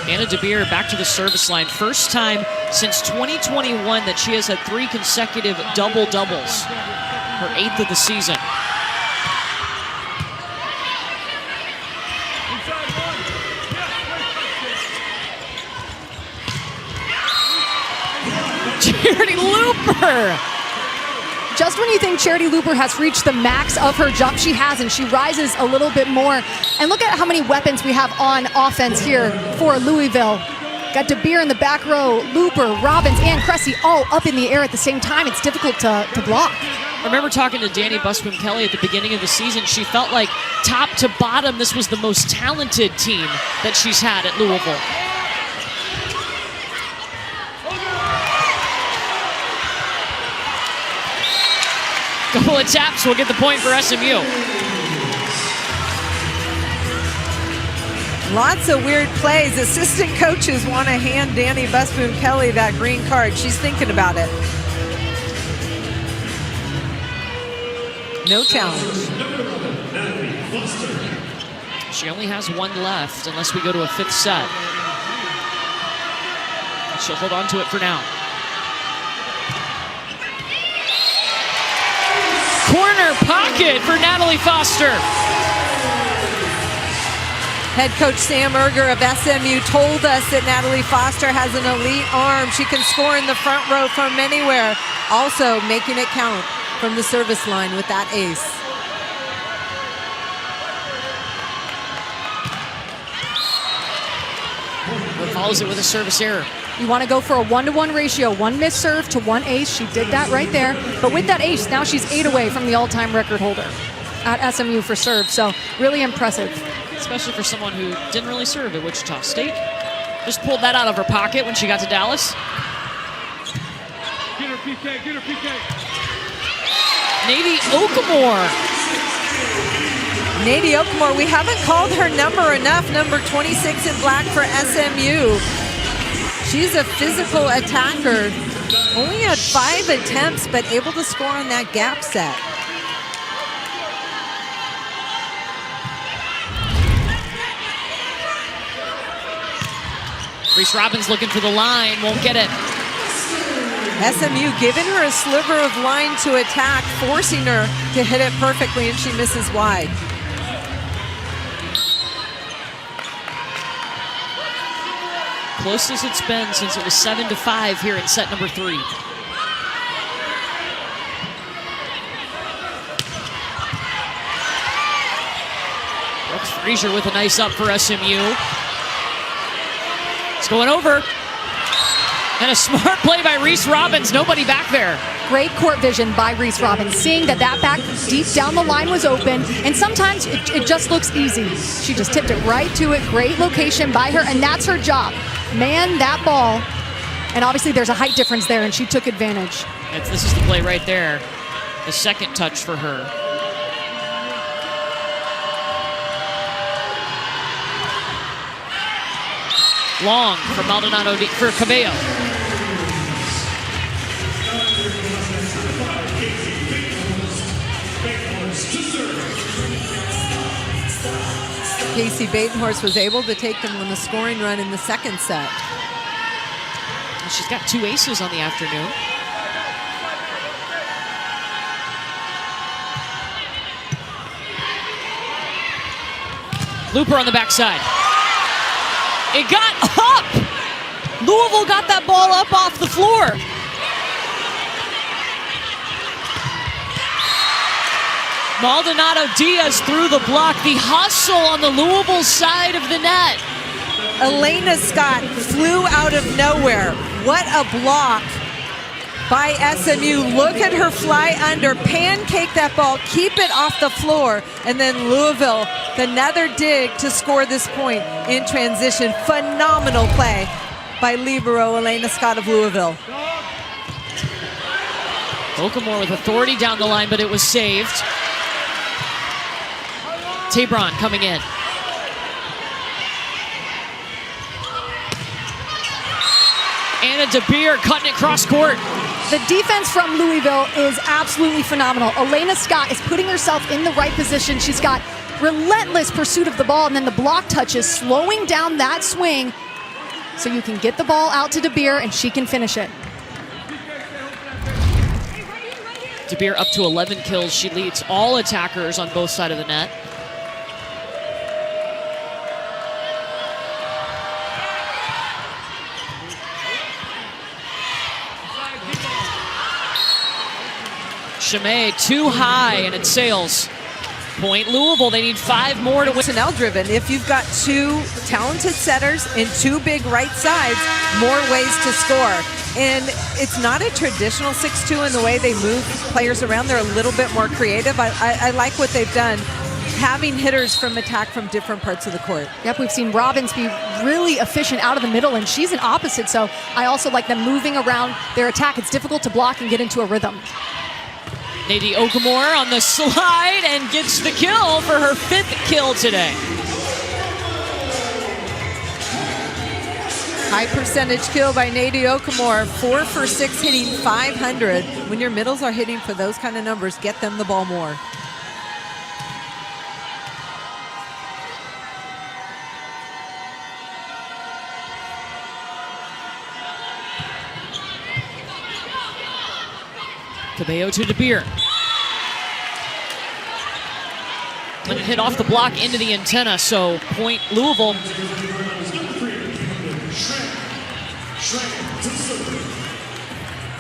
Anna DeBeer back to the service line. First time since 2021 that she has had 3 consecutive double-doubles. Her 8th of the season. Charity Looper! Just when you think Charity Looper has reached the max of her jump, she hasn't. She rises a little bit more. And look at how many weapons we have on offense here for Louisville. Got DeBeer in the back row, Looper, Robbins, and Cressy all up in the air at the same time. It's difficult to block. I remember talking to Danny Buscom-Kelly at the beginning of the season. She felt like top to bottom, this was the most talented team that she's had at Louisville. Couple of taps will get the point for SMU. Lots of weird plays. Assistant coaches want to hand Danny Busboom-Kelly that green card. She's thinking about it. No challenge. She only has one left unless we go to a fifth set. She'll hold on to it for now. Corner pocket for Natalie Foster. Head coach Sam Erger of SMU told us that Natalie Foster has an elite arm. She can score in the front row from anywhere. Also making it count from the service line with that ace. Follows it with a service error. You want to go for a 1-to-1 ratio, 1 missed serve to 1 ace. She did that right there. But with that ace, now she's 8 away from the all-time record holder at SMU for serve. So really impressive. Especially for someone who didn't really serve at Wichita State. Just pulled that out of her pocket when she got to Dallas. Get her PK, get her PK. Navy Okamore. Nady Okamore, we haven't called her number enough, number 26 in black for SMU. She's a physical attacker. Only had 5 attempts, but able to score on that gap set. Reese Robbins looking for the line, won't get it. SMU giving her a sliver of line to attack, forcing her to hit it perfectly, and she misses wide. Closest it's been since it was 7-5 here in set number 3. Brooks Frazier with a nice up for SMU. It's going over. And a smart play by Reese Robbins. Nobody back there. Great court vision by Reese Robbins, seeing that back deep down the line was open, and sometimes it just looks easy. She just tipped it right to it. Great location by her, and that's her job. Man that ball. And obviously there's a height difference there, and she took advantage. This is the play right there. The second touch for her. Long for Maldonado for Cabello. Casey Batenhorst was able to take them on the scoring run in the second set. And she's got 2 aces on the afternoon. Looper on the backside. It got up! Louisville got that ball up off the floor. Maldonado Diaz through the block. The hustle on the Louisville side of the net. Elena Scott flew out of nowhere. What a block by SMU. Look at her fly under, pancake that ball, keep it off the floor, and then Louisville, another dig to score this point in transition. Phenomenal play by libero Elena Scott of Louisville. Okamore with authority down the line, but it was saved. Tabron coming in. Anna DeBeer cutting it cross court. The defense from Louisville is absolutely phenomenal. Elena Scott is putting herself in the right position. She's got relentless pursuit of the ball, and then the block touches, slowing down that swing so you can get the ball out to DeBeer and she can finish it. DeBeer up to 11 kills. She leads all attackers on both sides of the net. Chimay too high, and it sails. Point Louisville. They need 5 more to win. Personnel driven. If you've got 2 talented setters and 2 big right sides, more ways to score. And it's not a traditional 6-2 in the way they move players around. They're a little bit more creative. I like what they've done, having hitters from attack from different parts of the court. Yep, we've seen Robbins be really efficient out of the middle, and she's an opposite, so I also like them moving around their attack. It's difficult to block and get into a rhythm. Nadie Okamore on the slide and gets the kill for her 5th kill today. High percentage kill by Nadie Okamore, 4 for 6, hitting 500. When your middles are hitting for those kind of numbers, get them the ball more. Cabello to DeBeer. And hit off the block into the antenna, so point Louisville.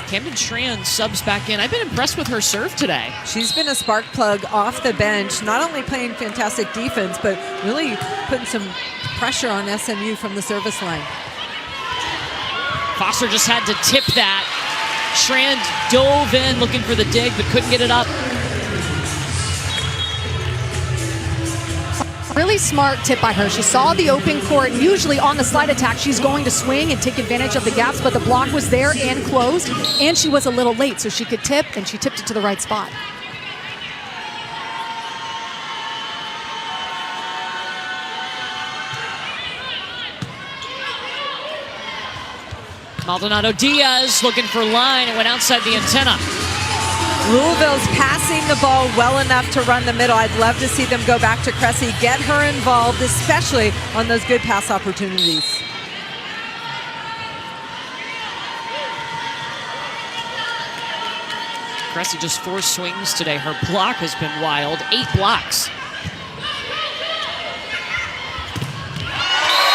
Camden Schran subs back in. I've been impressed with her serve today. She's been a spark plug off the bench, not only playing fantastic defense, but really putting some pressure on SMU from the service line. Foster just had to tip that. Schran dove in looking for the dig, but couldn't get it up. Really smart tip by her. She saw the open court. Usually on the slide attack, she's going to swing and take advantage of the gaps, but the block was there and closed, and she was a little late, so she could tip, and she tipped it to the right spot. Maldonado Diaz looking for line and went outside the antenna. Louisville's passing the ball well enough to run the middle. I'd love to see them go back to Cressy, get her involved, especially on those good pass opportunities. Cressy just 4 swings today. Her block has been wild, 8 blocks.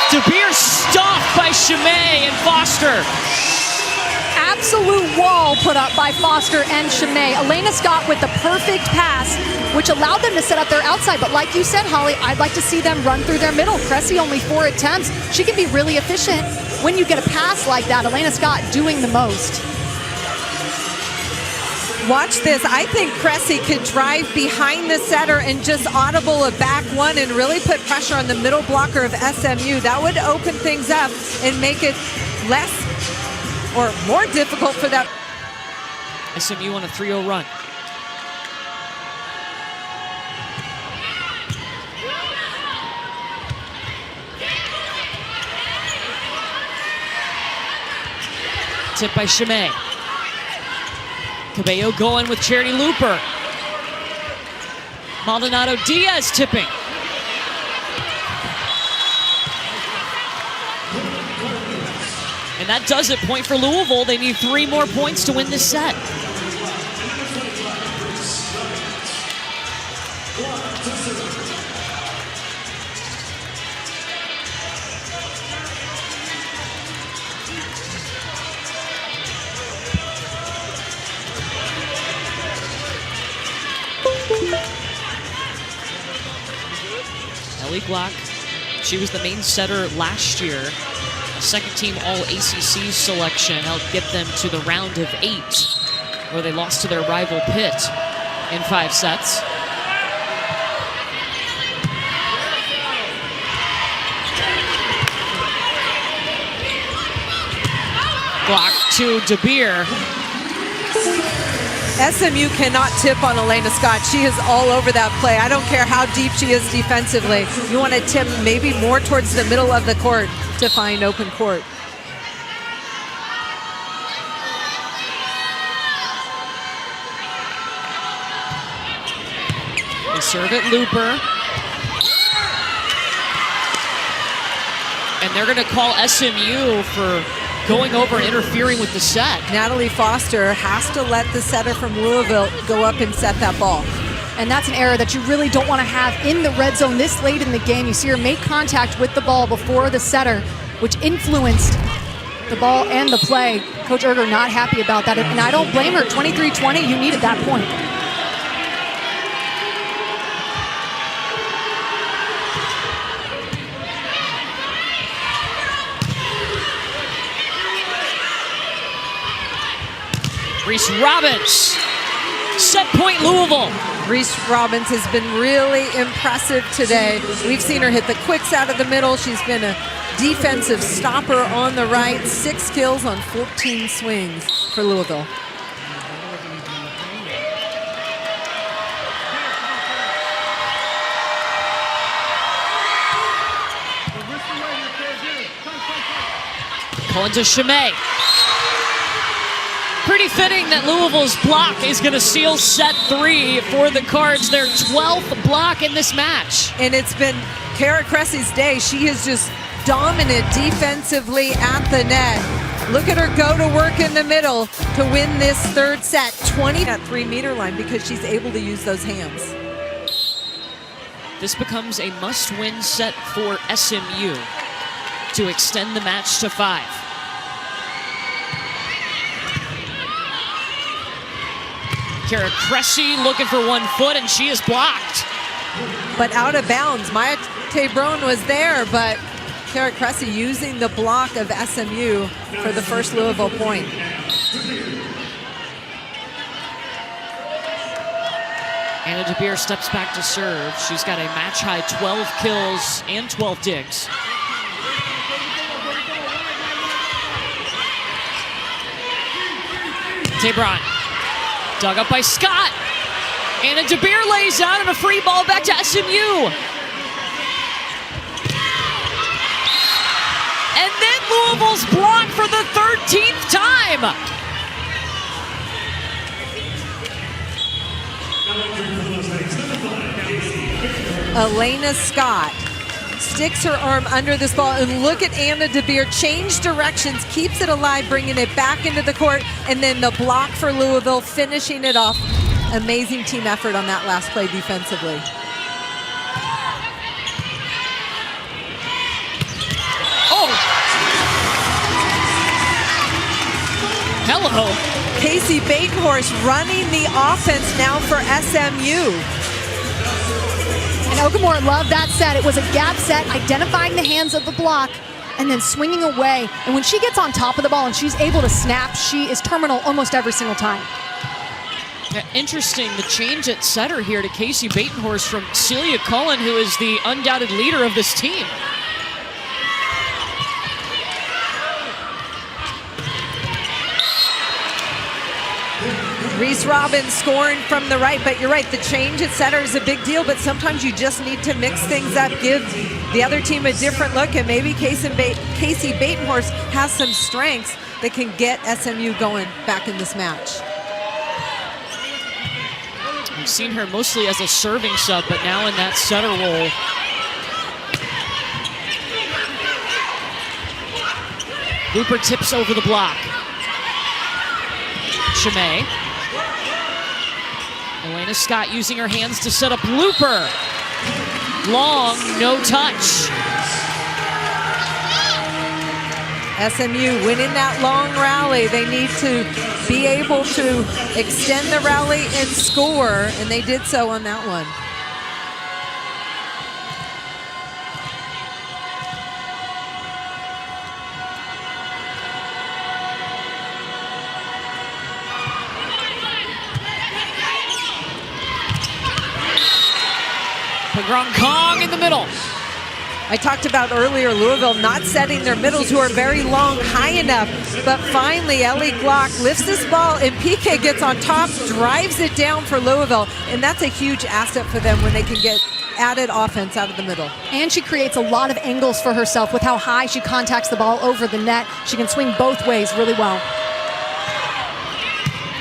DeBeer stuffed by Chimay and Foster. Absolute wall put up by Foster and Chimay. Elena Scott with the perfect pass, which allowed them to set up their outside. But like you said, Holly, I'd like to see them run through their middle. Cressy only 4 attempts. She can be really efficient when you get a pass like that. Elena Scott doing the most. Watch this. I think Cressy could drive behind the setter and just audible a back one and really put pressure on the middle blocker of SMU. That would open things up and make it less or more difficult for that. SMU on a 3-0 run. Tip by Chimay. Cabello going with Charity Looper. Maldonado Diaz tipping. And that does it. Point for Louisville. They need 3 more points to win this set. Ellie Glock, she was the main setter last year. Second team All-ACC selection helped get them to the round of 8, where they lost to their rival Pitt in 5 sets. Glock to DeBeer. SMU cannot tip on Elena Scott. She is all over that play. I don't care how deep she is defensively. You want to tip maybe more towards the middle of the court to find open court. They serve it Looper. And they're going to call SMU for going over and interfering with the set. Natalie Foster has to let the setter from Louisville go up and set that ball. And that's an error that you really don't want to have in the red zone this late in the game. You see her make contact with the ball before the setter, which influenced the ball and the play. Coach Erger not happy about that. And I don't blame her. 23-20, you needed that point. Reese Robbins, set point Louisville. Reese Robbins has been really impressive today. We've seen her hit the quicks out of the middle. She's been a defensive stopper on the right. 6 kills on 14 swings for Louisville. Pulling to Chimay. Pretty fitting that Louisville's block is going to seal set 3 for the Cards, their 12th block in this match. And it's been Kara Cressy's day. She is just dominant defensively at the net. Look at her go to work in the middle to win this third set. 20 at 3-meter line because she's able to use those hands. This becomes a must-win set for SMU to extend the match to 5. Kara Cressy looking for 1 foot, and she is blocked. But out of bounds. Maya Tabron was there, but Kara Cressy using the block of SMU for the first Louisville point. Anna DeBeer steps back to serve. She's got a match-high 12 kills and 12 digs. Tabron, dug up by Scott. Anna DeBeer lays out and a free ball back to SMU. And then Louisville's blocked for the 13th time. Elena Scott sticks her arm under this ball, and look at Anna DeBeer change directions, keeps it alive, bringing it back into the court, and then the block for Louisville, finishing it off. Amazing team effort on that last play defensively. Oh! Hello. Casey Batenhorst running the offense now for SMU. And Okamore loved that set. It was a gap set, identifying the hands of the block and then swinging away. And when she gets on top of the ball and she's able to snap, she is terminal almost every single time. Yeah, interesting, the change at setter here to Casey Batenhorst from Celia Cullen, who is the undoubted leader of this team. Reese Robbins scoring from the right, but you're right, the change at setter is a big deal, but sometimes you just need to mix things up, give the other team a different look, and maybe Casey Batenhorst has some strengths that can get SMU going back in this match. We've seen her mostly as a serving sub, but now in that setter role. Looper tips over the block. Chimay. Elena Scott using her hands to set up Looper. Long, no touch. SMU winning that long rally. They need to be able to extend the rally and score, and they did so on that one. Pagron Kong in the middle. I talked about earlier Louisville not setting their middles who are very long high enough, but finally Ellie Glock lifts this ball and PK gets on top, drives it down for Louisville, and that's a huge asset for them when they can get added offense out of the middle. And she creates a lot of angles for herself with how high she contacts the ball over the net. She can swing both ways really well.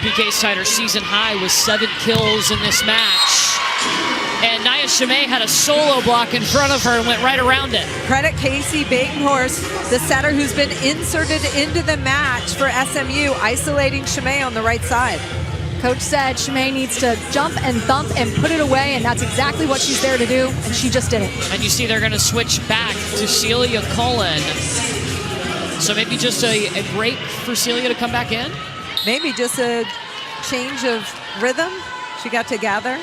PK's tied her season high with 7 kills in this match. And Nia Chimay had a solo block in front of her and went right around it. Credit Casey Batenhorst, the setter who's been inserted into the match for SMU, isolating Chimay on the right side. Coach said Chimay needs to jump and thump and put it away, and that's exactly what she's there to do, and she just did it. And you see they're going to switch back to Celia Cullen. So maybe just a break for Celia to come back in? Maybe just a change of rhythm. She got to gather.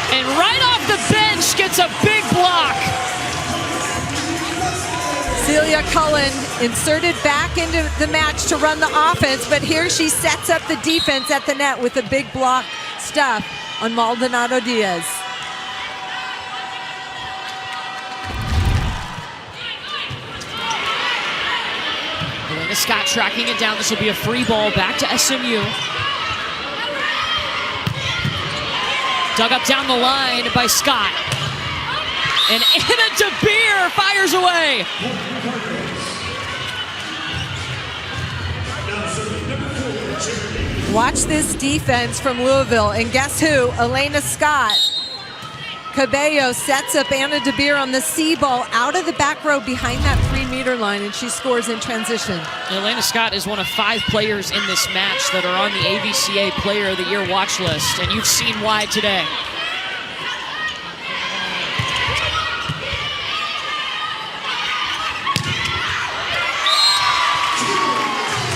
And right off the bench gets a big block. Celia Cullen inserted back into the match to run the offense, but here she sets up the defense at the net with a big block stuff on Maldonado Diaz. Elena Scott tracking it down. This will be a free ball back to SMU. Dug up down the line by Scott. And Anna DeBeer fires away. Watch this defense from Louisville. And guess who? Elena Scott. Cabello sets up Anna DeBeer on the C ball out of the back row behind that 3-meter line, and she scores in transition. Elena Scott is one of 5 players in this match that are on the AVCA Player of the Year watch list, and you've seen why today.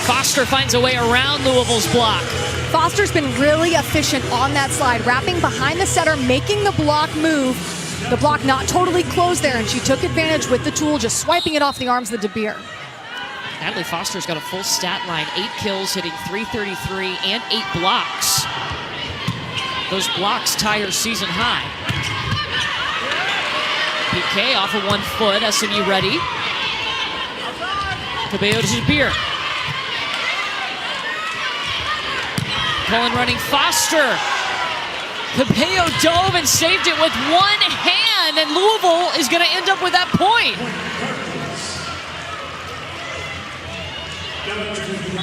Foster finds a way around Louisville's block. Foster's been really efficient on that slide, wrapping behind the setter, making the block move. The block not totally closed there, and she took advantage with the tool, just swiping it off the arms of the DeBeer. Natalie Foster's got a full stat line, 8 kills, hitting .333 and 8 blocks. Those blocks tie her season high. PK off of 1 foot, SMU ready. Cabello to DeBeer. Cullen running Foster. Cabello dove and saved it with 1 hand, and Louisville is going to end up with that point.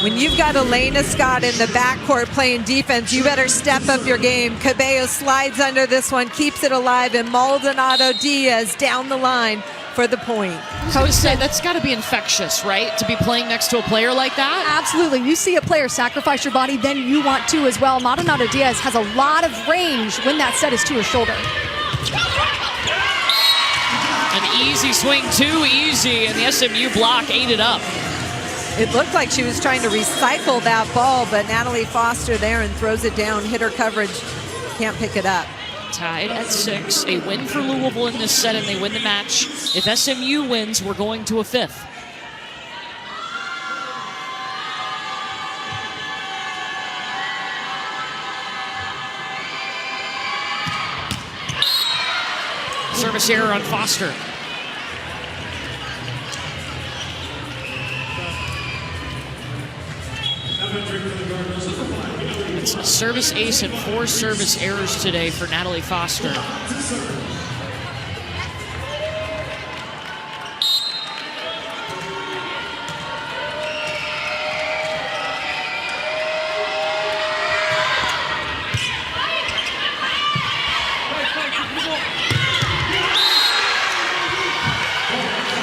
When you've got Elena Scott in the backcourt playing defense, you better step up your game. Cabello slides under this one, keeps it alive, and Maldonado Diaz down the line for the point. Coach said that's got to be infectious, right? To be playing next to a player like that? Absolutely. You see a player sacrifice your body, then you want to as well. Maldonado Diaz has a lot of range when that set is to his shoulder. An easy swing, too easy, and the SMU block ate it up. It looked like she was trying to recycle that ball, but Natalie Foster there and throws it down, hit her coverage, can't pick it up. Tied at 6, a win for Louisville in this set, and they win the match. If SMU wins, we're going to a 5th. Service error on Foster. It's a service ace and 4 service errors today for Natalie Foster.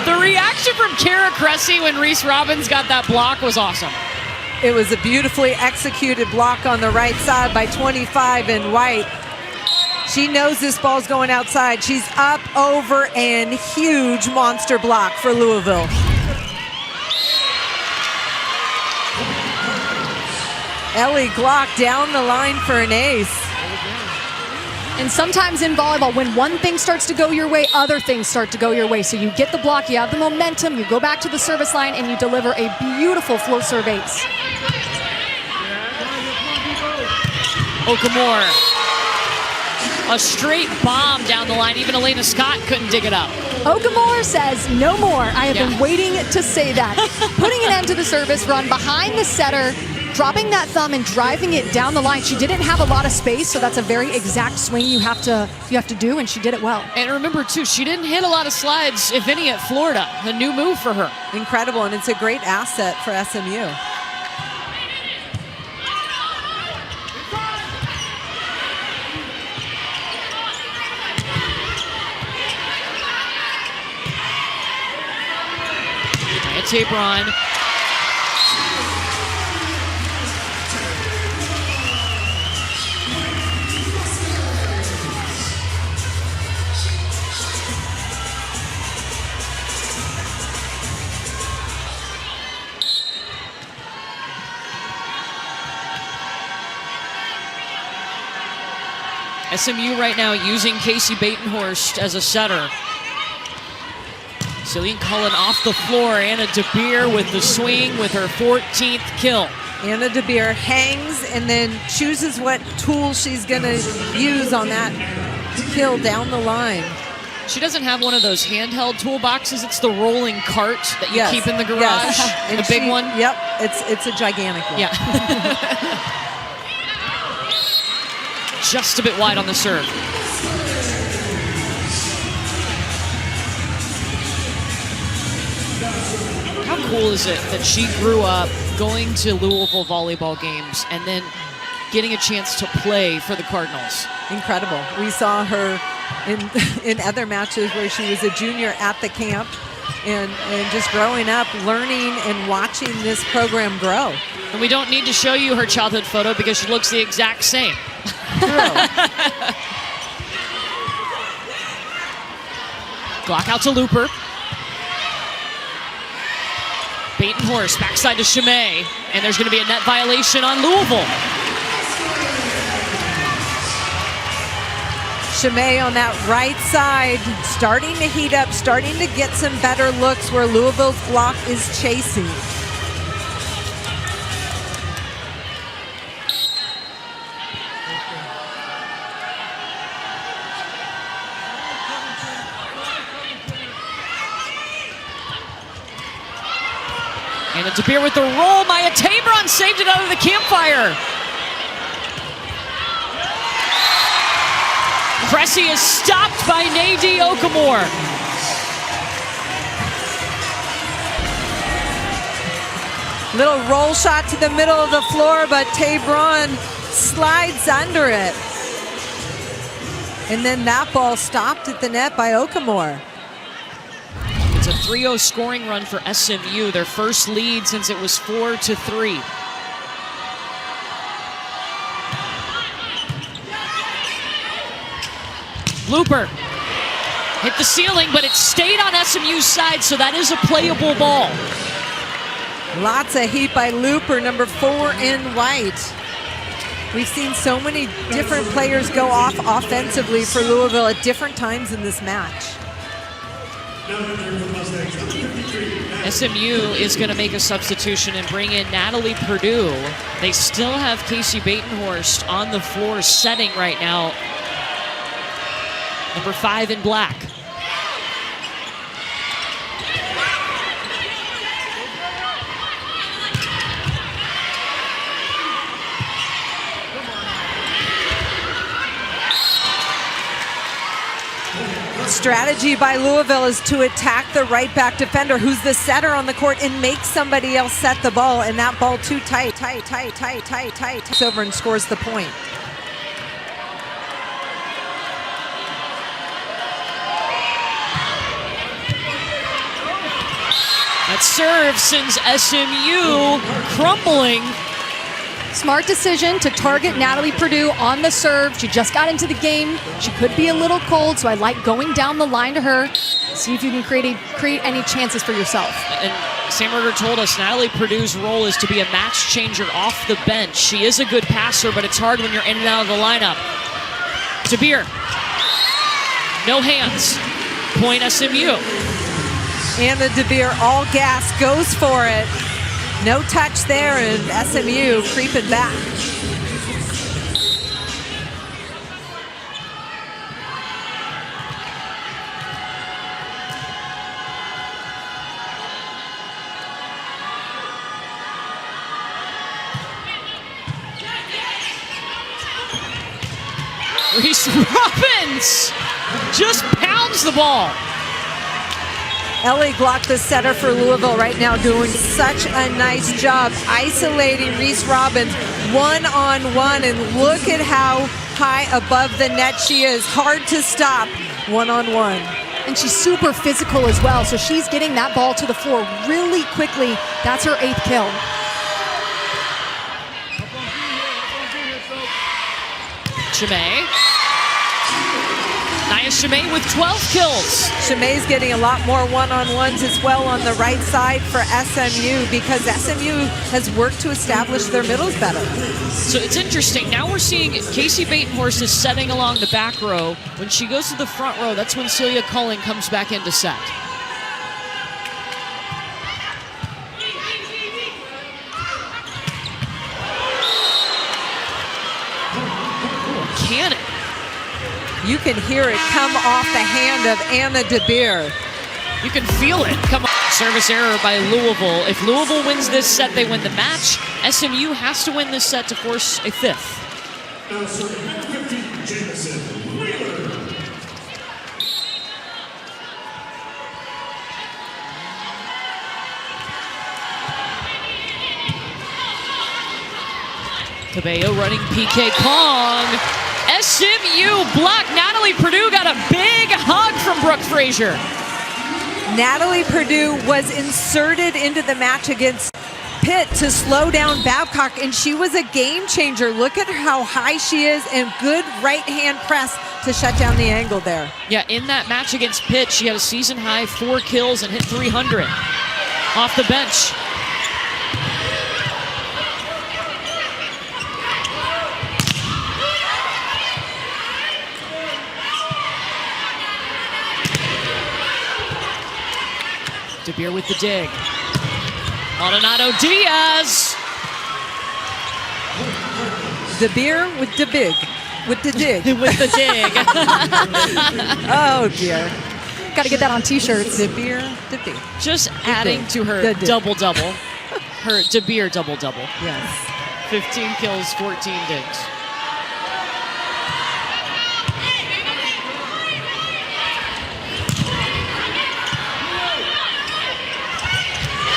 The reaction from Kara Cressy when Reese Robbins got that block was awesome. It was a beautifully executed block on the right side by 25 in white. She knows this ball's going outside. She's up, over, and huge monster block for Louisville. Ellie Glock down the line for an ace. And sometimes in volleyball, when one thing starts to go your way, other things start to go your way. So you get the block, you have the momentum, you go back to the service line, and you deliver a beautiful float serve ace. Okamore. A straight bomb down the line. Even Elena Scott couldn't dig it up. Okamore says, no more. I have been waiting to say that. Putting an end to the service run behind the setter, dropping that thumb and driving it down the line. She didn't have a lot of space, so that's a very exact swing you have to do, and she did it well. And remember, too, she didn't hit a lot of slides, if any, at Florida. A new move for her. Incredible, and it's a great asset for SMU. Taper on. SMU right now using Casey Batenhorst as a setter. Cillian Cullen off the floor. Anna DeBeer with the swing with her 14th kill. Anna DeBeer hangs and then chooses what tool she's going to use on that kill down the line. She doesn't have one of those handheld toolboxes. It's the rolling cart that you keep in the garage. Yes. The big one. Yep, it's a gigantic one. Yeah. just a bit wide on the serve. How cool is it that she grew up going to Louisville volleyball games and then getting a chance to play for the Cardinals? Incredible. We saw her in other matches where she was a junior at the camp and just growing up, learning and watching this program grow. And we don't need to show you her childhood photo because she looks the exact same. Block out to Looper. Batenhorst, backside to Chimay, and there's going to be a net violation on Louisville. Chimay on that right side, starting to heat up, starting to get some better looks where Louisville's block is chasing. And it's DeBeer with the roll. Maya Tabron saved it out of the campfire. Cressy is stopped by Nadie Okamore. Little roll shot to the middle of the floor, but Tabron slides under it. And then that ball stopped at the net by Okamore. It's a 3-0 scoring run for SMU, their first lead since it was 4-3. Looper hit the ceiling, but it stayed on SMU's side, so that is a playable ball. Lots of heat by Looper, number 4 in white. We've seen so many different players go off offensively for Louisville at different times in this match. SMU is going to make a substitution and bring in Natalie Purdue. They still have Casey Batenhorst on the floor setting right now. Number 5 in black. Strategy by Louisville is to attack the right back defender who's the setter on the court and make somebody else set the ball, and that ball too tight. Takes over and scores the point. That serve sends SMU crumbling. Smart decision to target Natalie Purdue on the serve. She just got into the game. She could be a little cold, so I like going down the line to her. See if you can create any chances for yourself. And Samberger told us Natalie Purdue's role is to be a match changer off the bench. She is a good passer, but it's hard when you're in and out of the lineup. DeBeer. No hands. Point SMU. Anna DeBeer, all gas, goes for it. No touch there, and SMU creeping back. Reese Robbins just pounds the ball. Ellie Glock, the setter for Louisville right now, doing such a nice job isolating Reese Robbins one-on-one, and look at how high above the net she is. Hard to stop one-on-one. And she's super physical as well, so she's getting that ball to the floor really quickly. That's her 8th kill. Chimay. Nia Chimay with 12 kills. Chimay's getting a lot more one-on-ones as well on the right side for SMU because SMU has worked to establish their middles better. So it's interesting. Now we're seeing Casey Batenhorst is setting along the back row. When she goes to the front row, that's when Celia Culling comes back into set. Cannon. You can hear it come off the hand of Anna DeBeer. You can feel it. Come on. Service error by Louisville. If Louisville wins this set, they win the match. SMU has to win this set to force a 5th. Cabello running PK Kong. SMU block. Natalie Purdue got a big hug from Brooke Frazier. Natalie Purdue was inserted into the match against Pitt to slow down Babcock, and she was a game changer. Look at how high she is, and good right hand press to shut down the angle there. Yeah, in that match against Pitt, she had a season high 4 kills and hit 300 off the bench. DeBeer with the dig. Maldonado Diaz. DeBeer with the big, with the dig. With the dig. Oh dear. Got to get that on t-shirts. DeBeer, DeBeer. Just adding to her The dig. double-double. Her DeBeer double-double. Yes. 15 kills, 14 digs.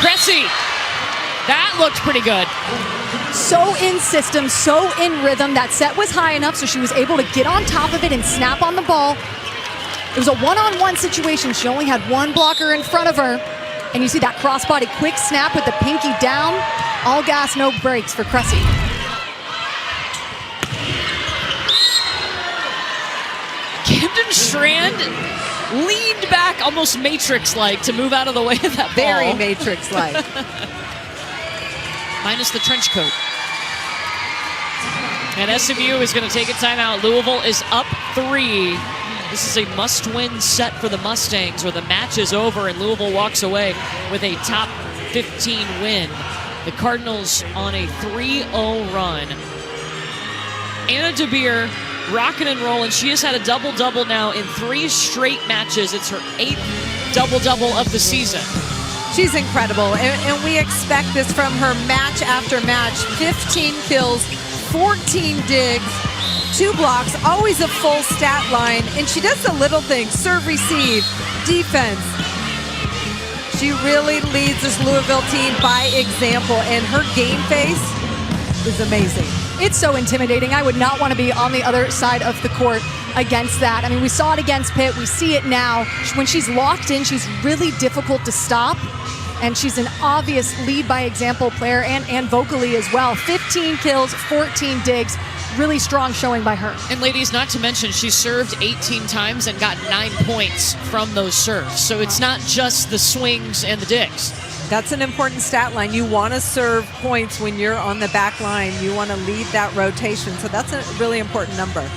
Cressy. That looked pretty good. So in system, so in rhythm. That set was high enough so she was able to get on top of it and snap on the ball. It was a one-on-one situation. She only had one blocker in front of her. And you see that crossbody quick snap with the pinky down. All gas, no brakes for Cressy. Camden Strand leaned back almost Matrix-like to move out of the way of that Very ball. Matrix-like. Minus the trench coat. And SMU is going to take a timeout. Louisville is up 3. This is a must-win set for the Mustangs, where the match is over and Louisville walks away with a top 15 win. The Cardinals on a 3-0 run. Anna DeBeer rocking and rolling. She has had a double-double now in 3 straight matches. It's her 8th double-double of the season. She's incredible, and we expect this from her match after match. 15 kills, 14 digs, 2 blocks, always a full stat line, and she does the little things: serve, receive, defense. She really leads this Louisville team by example, and her game face is amazing. It's so intimidating. I would not want to be on the other side of the court against that. I mean, we saw it against Pitt. We see it now. When she's locked in, she's really difficult to stop. And she's an obvious lead by example player, and vocally as well. 15 kills, 14 digs. Really strong showing by her. And ladies, not to mention, she served 18 times and got 9 points from those serves. So it's not just the swings and the digs. That's an important stat line. You want to serve points when you're on the back line. You want to lead that rotation. So that's a really important number.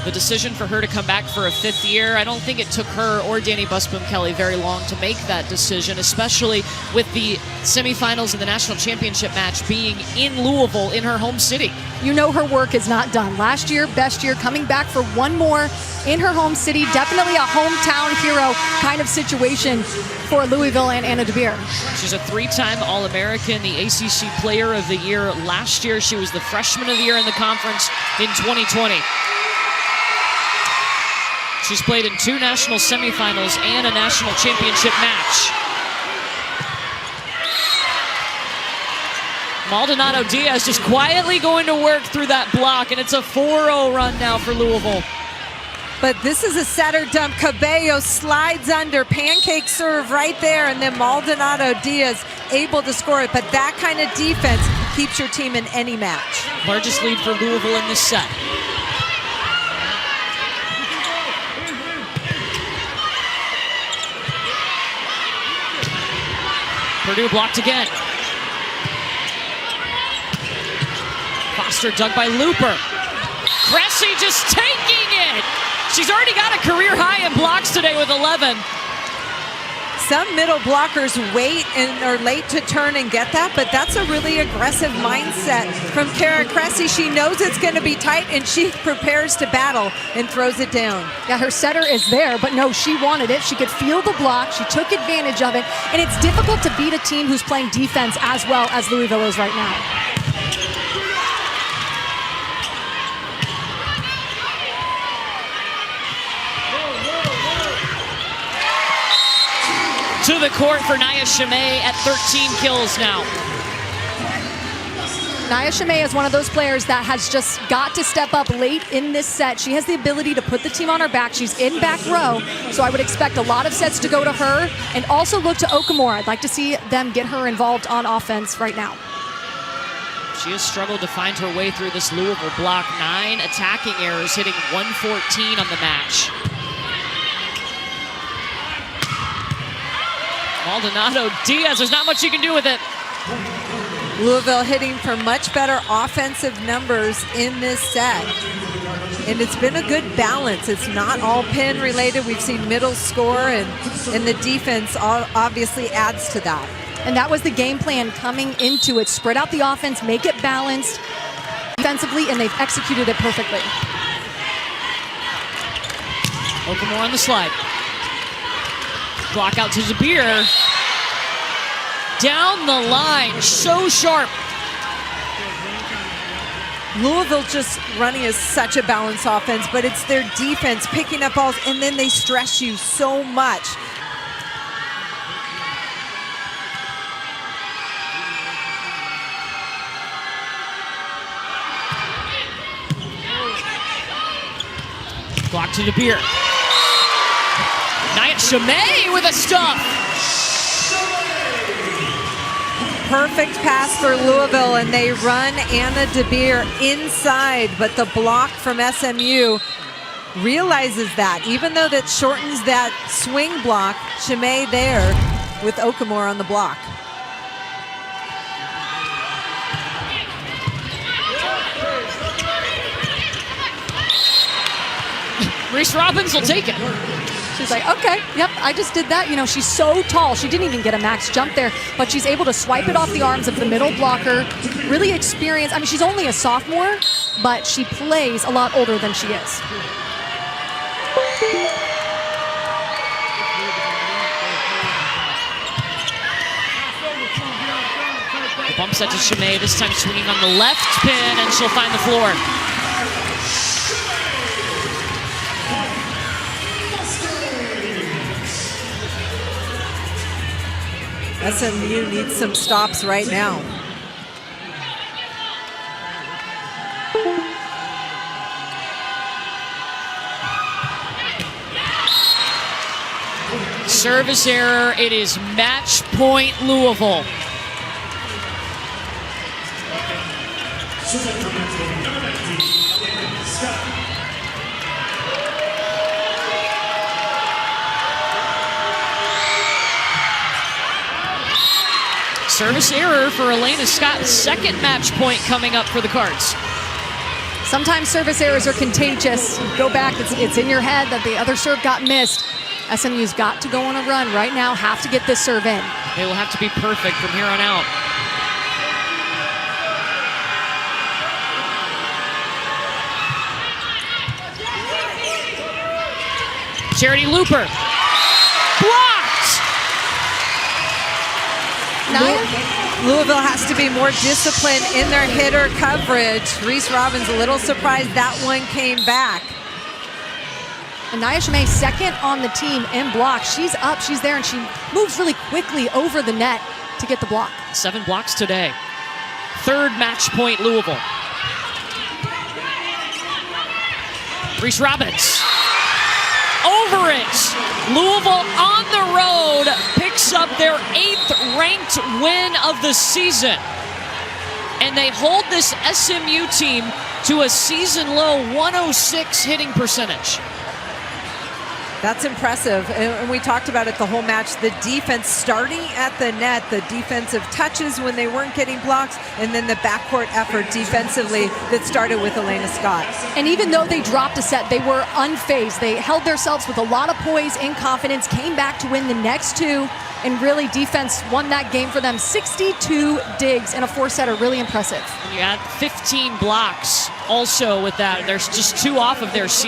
The decision for her to come back for a 5th year, I don't think it took her or Danny Busboom-Kelly very long to make that decision, especially with the semifinals of the national championship match being in Louisville, in her home city. You know her work is not done. Last year, best year, coming back for one more in her home city. Definitely a hometown hero kind of situation for Louisville and Anna DeBeer. She's a 3-time All-American, the ACC Player of the Year. Last year, she was the Freshman of the Year in the conference in 2020. She's played in 2 national semifinals and a national championship match. Maldonado Diaz just quietly going to work through that block, and it's a 4-0 run now for Louisville. But this is a setter dump. Cabello slides under, pancake serve right there, and then Maldonado Diaz able to score it. But that kind of defense keeps your team in any match. Largest lead for Louisville in this set. Purdue blocked again. Foster dug by Looper. Cressy just taking it. She's already got a career high in blocks today with 11. Some middle blockers wait and are late to turn and get that, but that's a really aggressive mindset from Kara Cressy. She knows it's going to be tight, and she prepares to battle and throws it down. Yeah, her setter is there, but no, she wanted it. She could feel the block. She took advantage of it, and it's difficult to beat a team who's playing defense as well as Louisville is right now. to the court for Nia Shimei at 13 kills now. Nia Shimei is one of those players that has just got to step up late in this set. She has the ability to put the team on her back. She's in back row, so I would expect a lot of sets to go to her, and also look to Okamura. I'd like to see them get her involved on offense right now. She has struggled to find her way through this Louisville block. 9 attacking errors, hitting 114 on the match. Maldonado Diaz, there's not much you can do with it. Louisville hitting for much better offensive numbers in this set. And it's been a good balance. It's not all pin related. We've seen middle score, and the defense obviously adds to that. And that was the game plan coming into it. Spread out the offense, make it balanced defensively, and they've executed it perfectly. Okamura on the slide. Block out to Zabir. Down the line, so sharp. Louisville just running is such a balanced offense, but it's their defense picking up balls, and then they stress you so much. Block to Zabir. Nia Shimei with a stuff. Perfect pass for Louisville, and they run Anna DeBeer inside, but the block from SMU realizes that. Even though that shortens that swing block, Shimei there with Okamura on the block. Reese Robbins will take it. She's like, okay, yep, I just did that. You know, she's so tall. She didn't even get a max jump there, but she's able to swipe it off the arms of the middle blocker. Really experienced. I mean, she's only a sophomore, but she plays a lot older than she is. The bump set to Shimei, this time swinging on the left pin, and she'll find the floor. SMU needs some stops right now. Service error, it is match point Louisville. Service error for Elena Scott. Second match point coming up for the Cards. Sometimes service errors are contagious. Go back, it's in your head that the other serve got missed. SMU's got to go on a run right now, have to get this serve in. They will have to be perfect from here on out. Charity Looper. Blocked! Louisville has to be more disciplined in their hitter coverage. Reese Robbins a little surprised that one came back. And Nia Shimei second on the team in block. She's up, she's there, and she moves really quickly over the net to get the block. 7 blocks today. Third match point Louisville. Reese Robbins. Over it. Louisville on the road picks up their 8th ranked win of the season. And they hold this SMU team to a season low 106 hitting percentage. That's impressive, and we talked about it the whole match. The defense starting at the net, the defensive touches when they weren't getting blocks, and then the backcourt effort defensively that started with Elena Scott. And even though they dropped a set, they were unfazed. They held themselves with a lot of poise and confidence, came back to win the next 2, and really defense won that game for them. 62 digs in a 4-setter, really impressive. You add 15 blocks also with that. There's just 2 off of their season.